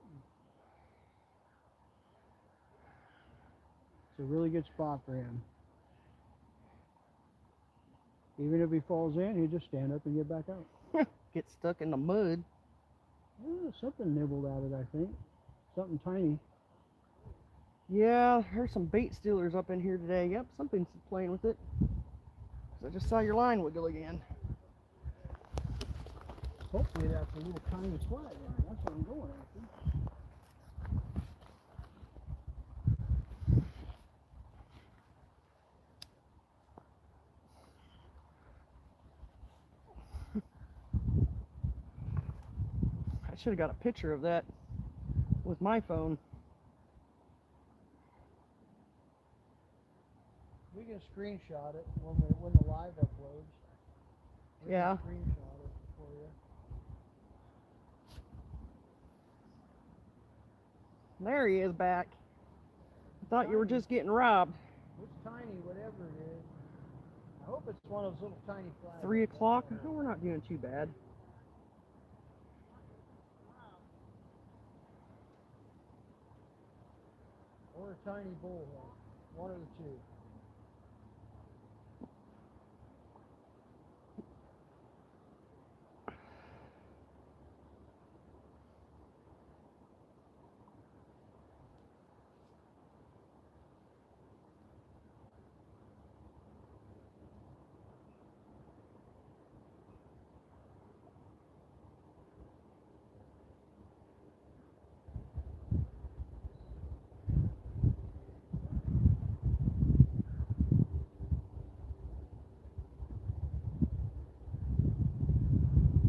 It's a really good spot for him. Even if he falls in, he'll just stand up and get back out. Get stuck in the mud. Something nibbled at it, I think. Something tiny. Yeah, there's some bait stealers up in here today. Yep, something's playing with it. I just saw your line wiggle again. Hopefully that's a little tiny flat line. That's what I'm going after. I should have got a picture of that with my phone. We can screenshot it when the live uploads. We Yeah. can screenshot it for you. There he is back. I thought you were just getting robbed. It's tiny, whatever it is. I hope it's one of those little tiny flat. 3 o'clock? Oh, we're not doing too bad. Or a tiny bullhead. One of the two.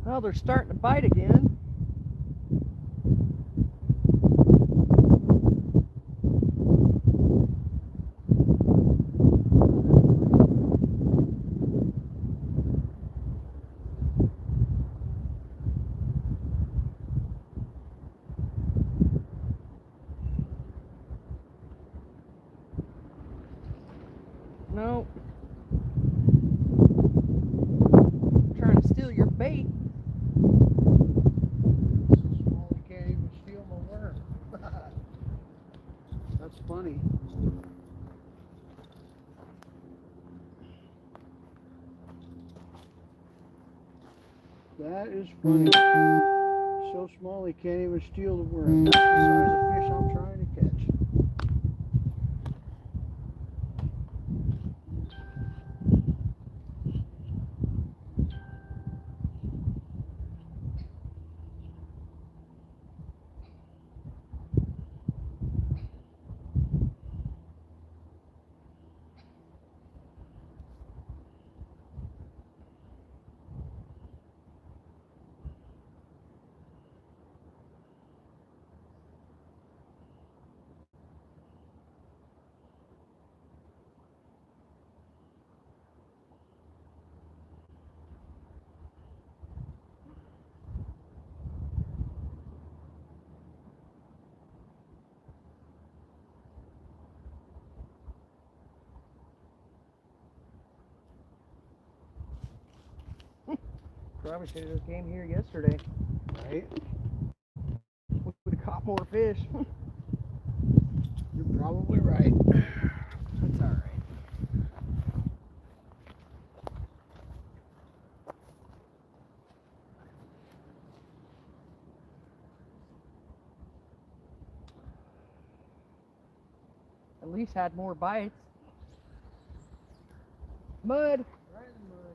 Well, they're starting to bite again. No. Trying to steal your bait. So small he can't even steal my worm. That's funny. That is funny. So small he can't even steal the worm. That's the size of fish I'm trying to catch. Probably should have just came here yesterday. Right? We would have caught more fish. You're probably right. That's alright. At least had more bites. Mud. Right in the mud.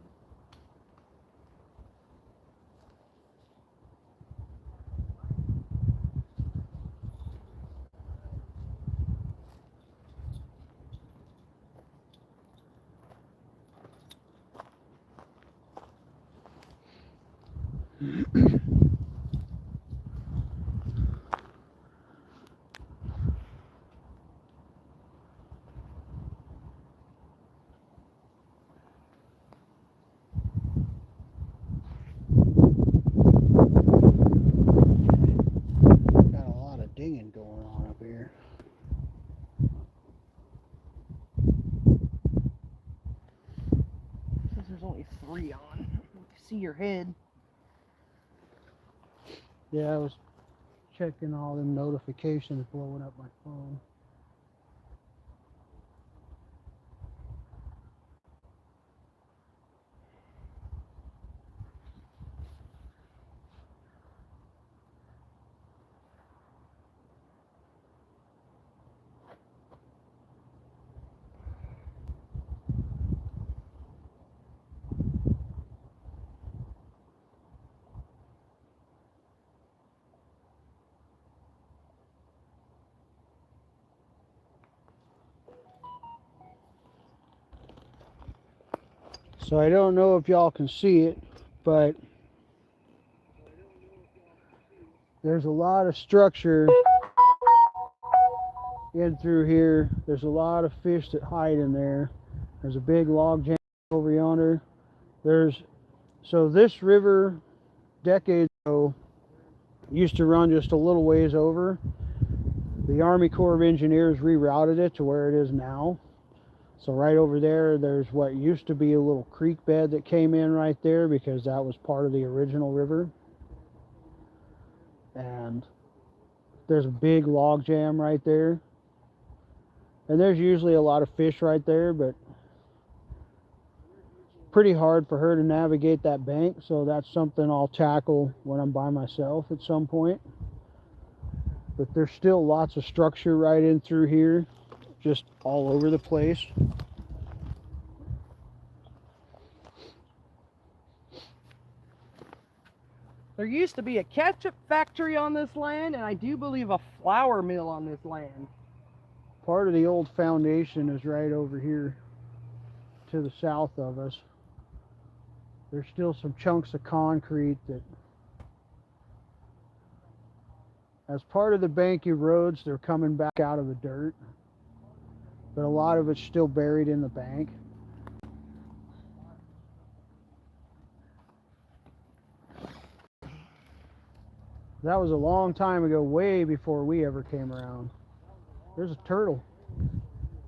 Got a lot of dinging going on up here. Since there's only 3 on. You can see your head. Yeah, I was checking all them notifications blowing up my phone. So I don't know if y'all can see it, but there's a lot of structure in through here. There's a lot of fish that hide in there. There's a big log jam over yonder. So this river decades ago used to run just a little ways over. The Army Corps of Engineers rerouted it to where it is now. So right over there, there's what used to be a little creek bed that came in right there because that was part of the original river. And there's a big log jam right there. And there's usually a lot of fish right there, but pretty hard for her to navigate that bank. So that's something I'll tackle when I'm by myself at some point. But there's still lots of structure right in through here, just all over the place. There used to be a ketchup factory on this land, and I do believe a flour mill on this land. Part of the old foundation is right over here to the south of us. There's still some chunks of concrete that, as part of the bank erodes, they're coming back out of the dirt. But a lot of it's still buried in the bank. That was a long time ago, way before we ever came around. There's a turtle.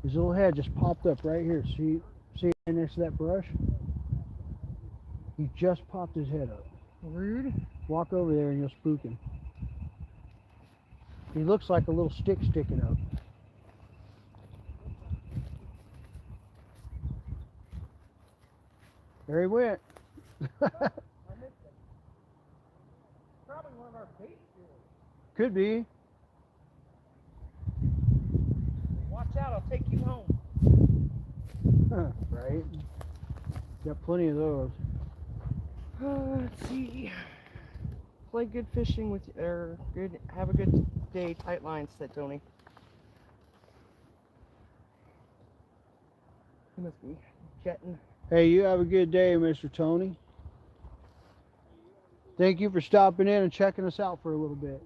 His little head just popped up right here. See right next to that brush? He just popped his head up. Rude. Walk over there and you'll spook him. He looks like a little stick sticking up. There he went. Probably one of our bait fish. Could be. Watch out, I'll take you home. Right? Got plenty of those. Let's see. Play good fishing with you, or good. Have a good day. Tight lines, said Tony. He must be jetting. Hey, you have a good day, Mr. Tony. Thank you for stopping in and checking us out for a little bit.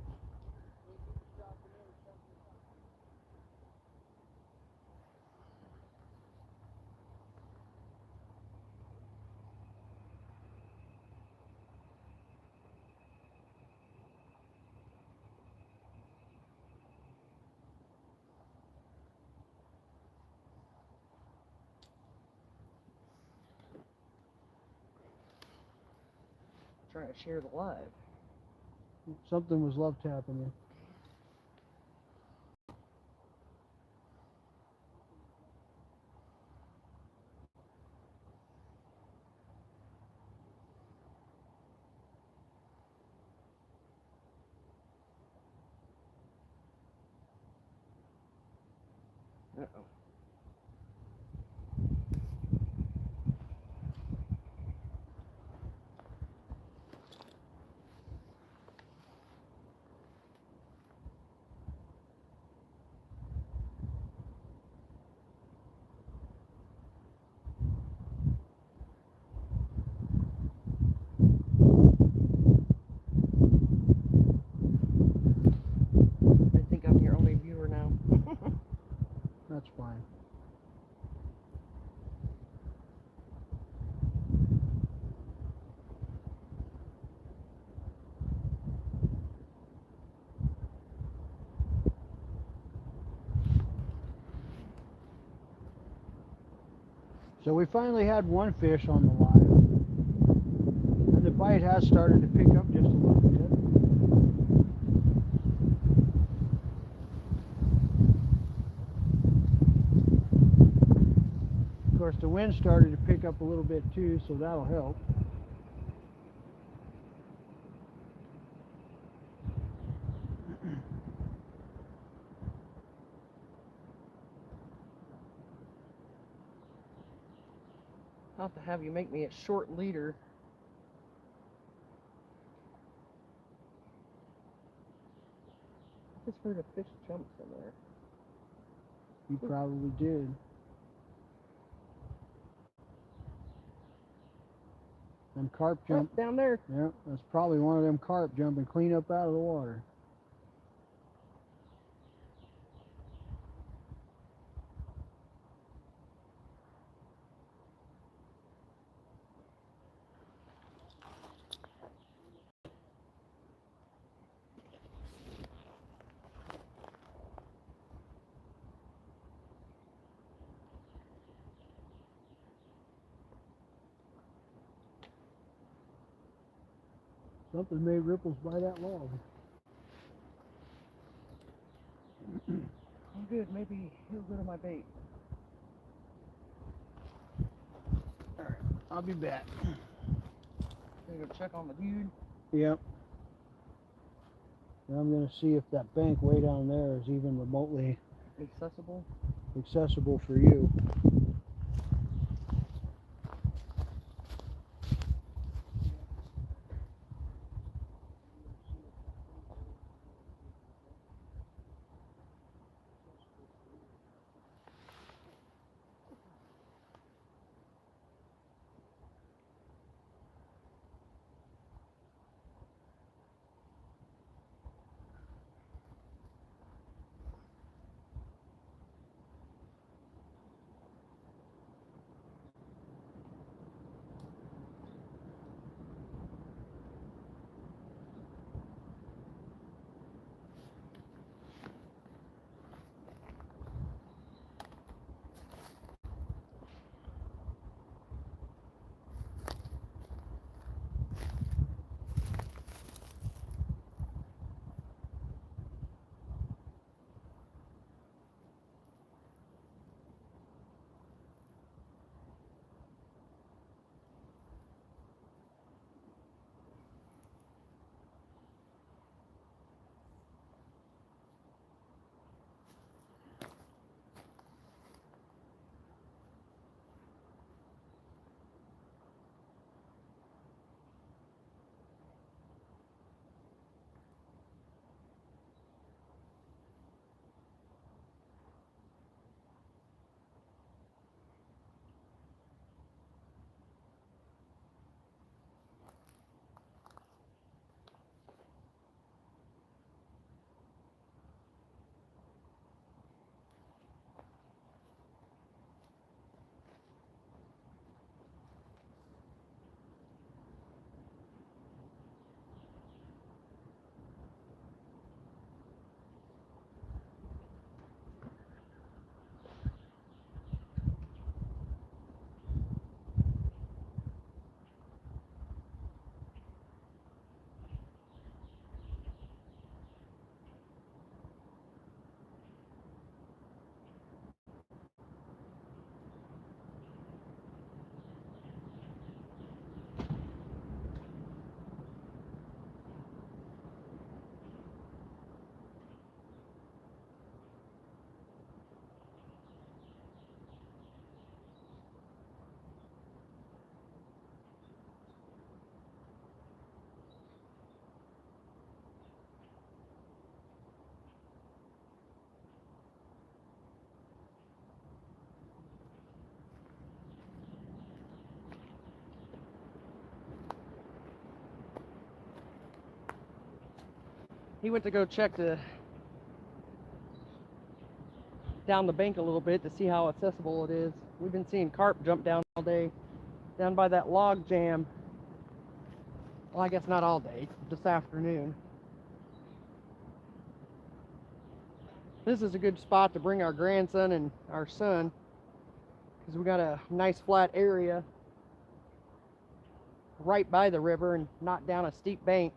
trying to share the live. Something was love tapping you. Uh-oh. I think I'm your only viewer now. That's fine. So we finally had one fish on the live, and the bite has started to pick up just a little bit. Of course, the wind started to pick up a little bit too, so that'll help. I'll have to have you make me a short leader. I just heard a fish jump somewhere. You probably did. Them carp jump. Oh, down there. Yep, that's probably one of them carp jumping clean up out of the water. Something made ripples by that log. Oh, good. Maybe he'll go to my bait. Alright, I'll be back. Gonna go check on the dude. Yep. And I'm going to see if that bank way down there is even remotely Accessible. accessible for you. he went to go check down the bank a little bit to see how accessible it is. We've been seeing carp jump down all day, down by that log jam. Well, I guess not all day, this afternoon. This is a good spot to bring our grandson and our son, because we got a nice flat area right by the river and not down a steep bank.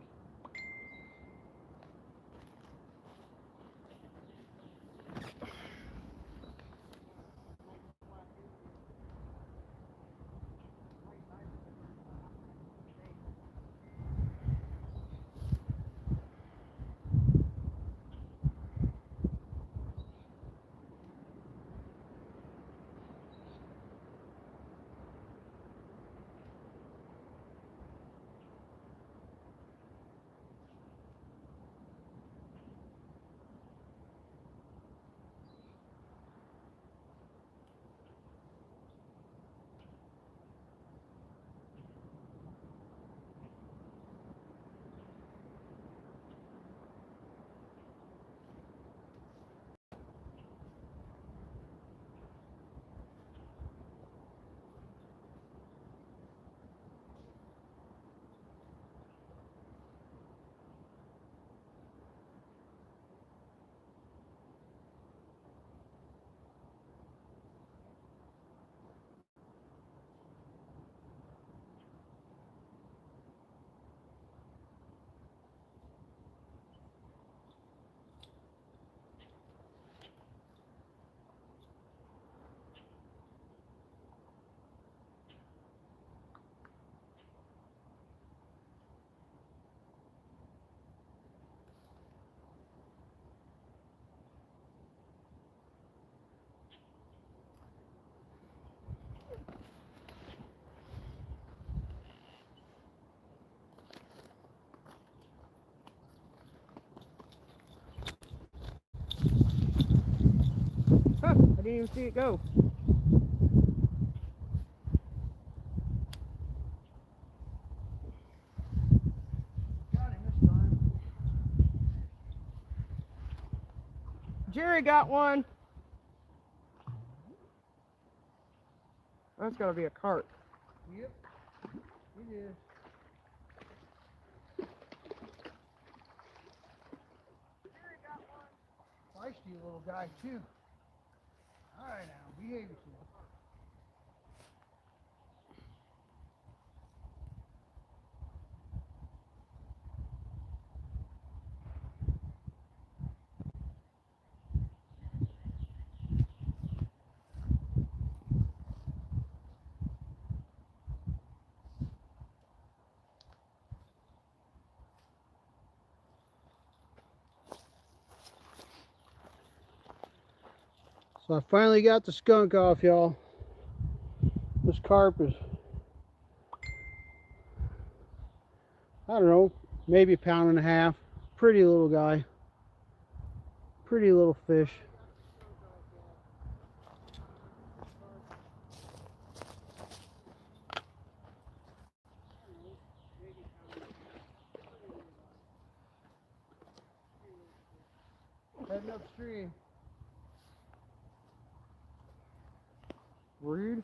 Huh, I didn't even see it go. Got him this time. Jerry got one. That's gotta be a carp. Yep, it is. Feisty little guy too. All right now, behave yourself. So I finally got the skunk off, y'all. This carp is, I don't know, maybe a pound and a half. Pretty little guy. Pretty little fish. Heading upstream. Rude.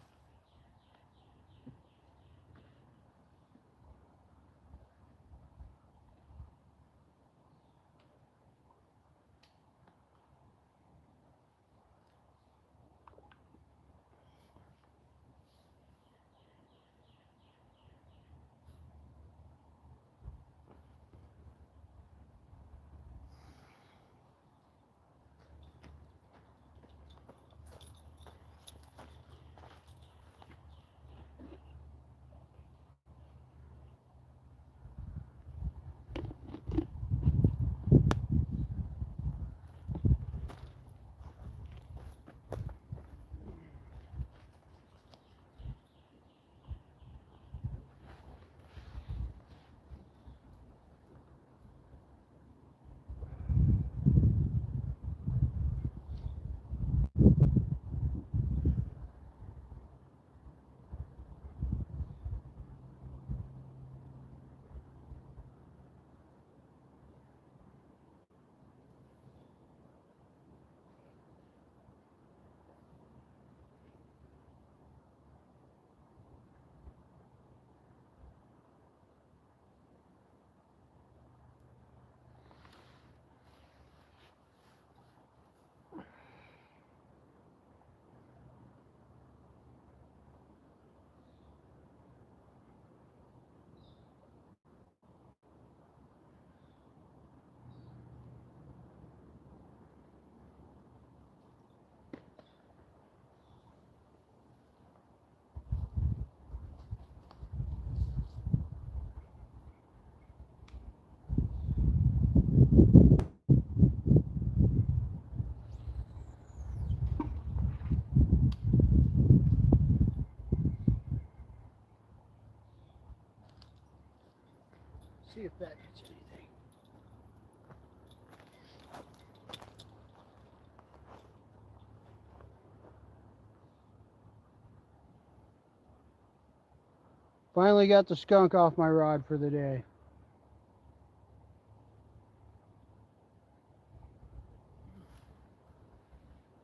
see if that hits anything. Finally got the skunk off my rod for the day.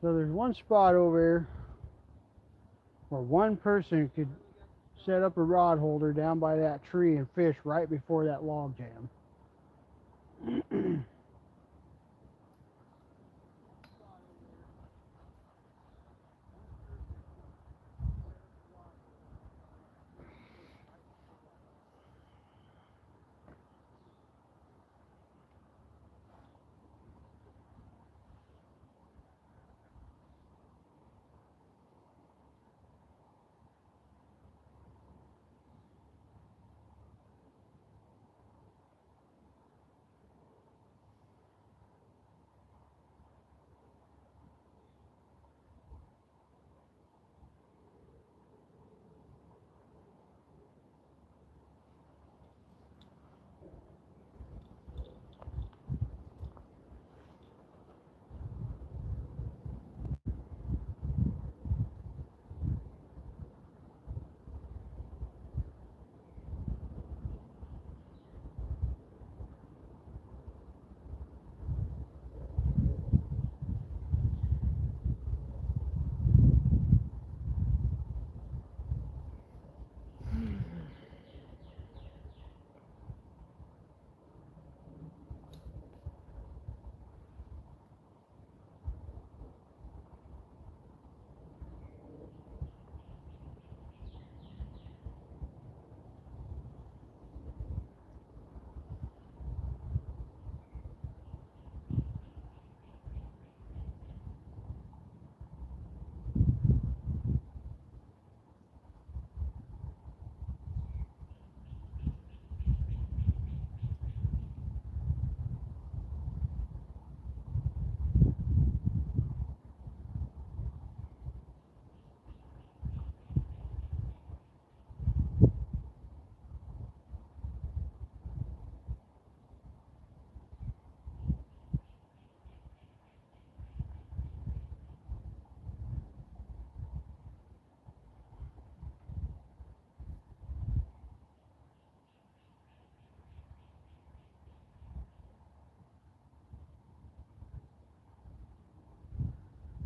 So there's one spot over here where one person could set up a rod holder down by that tree and fish right before that log jam.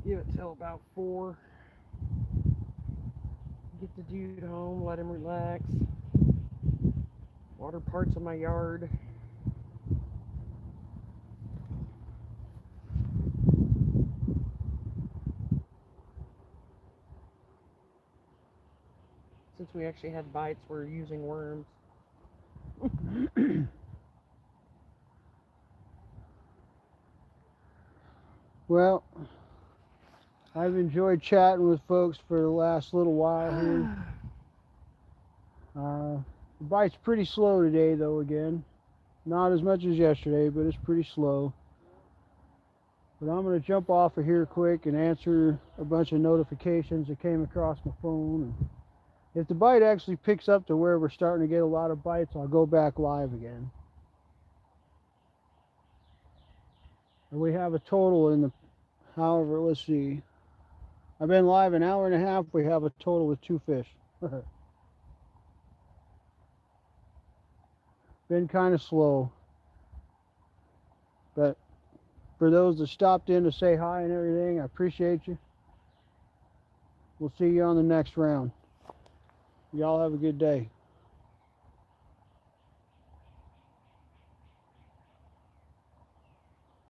Give it till about 4. Get the dude home, let him relax. Water parts of my yard. Since we actually had bites, we're using worms. Well, I've enjoyed chatting with folks for the last little while here. The bite's pretty slow today, though, again. Not as much as yesterday, but it's pretty slow. But I'm going to jump off of here quick and answer a bunch of notifications that came across my phone. And if the bite actually picks up to where we're starting to get a lot of bites, I'll go back live again. And we have a total in the, however, let's see. I've been live an hour and a half. We have a total of 2 fish. Been kind of slow. But for those that stopped in to say hi and everything, I appreciate you. We'll see you on the next round. Y'all have a good day.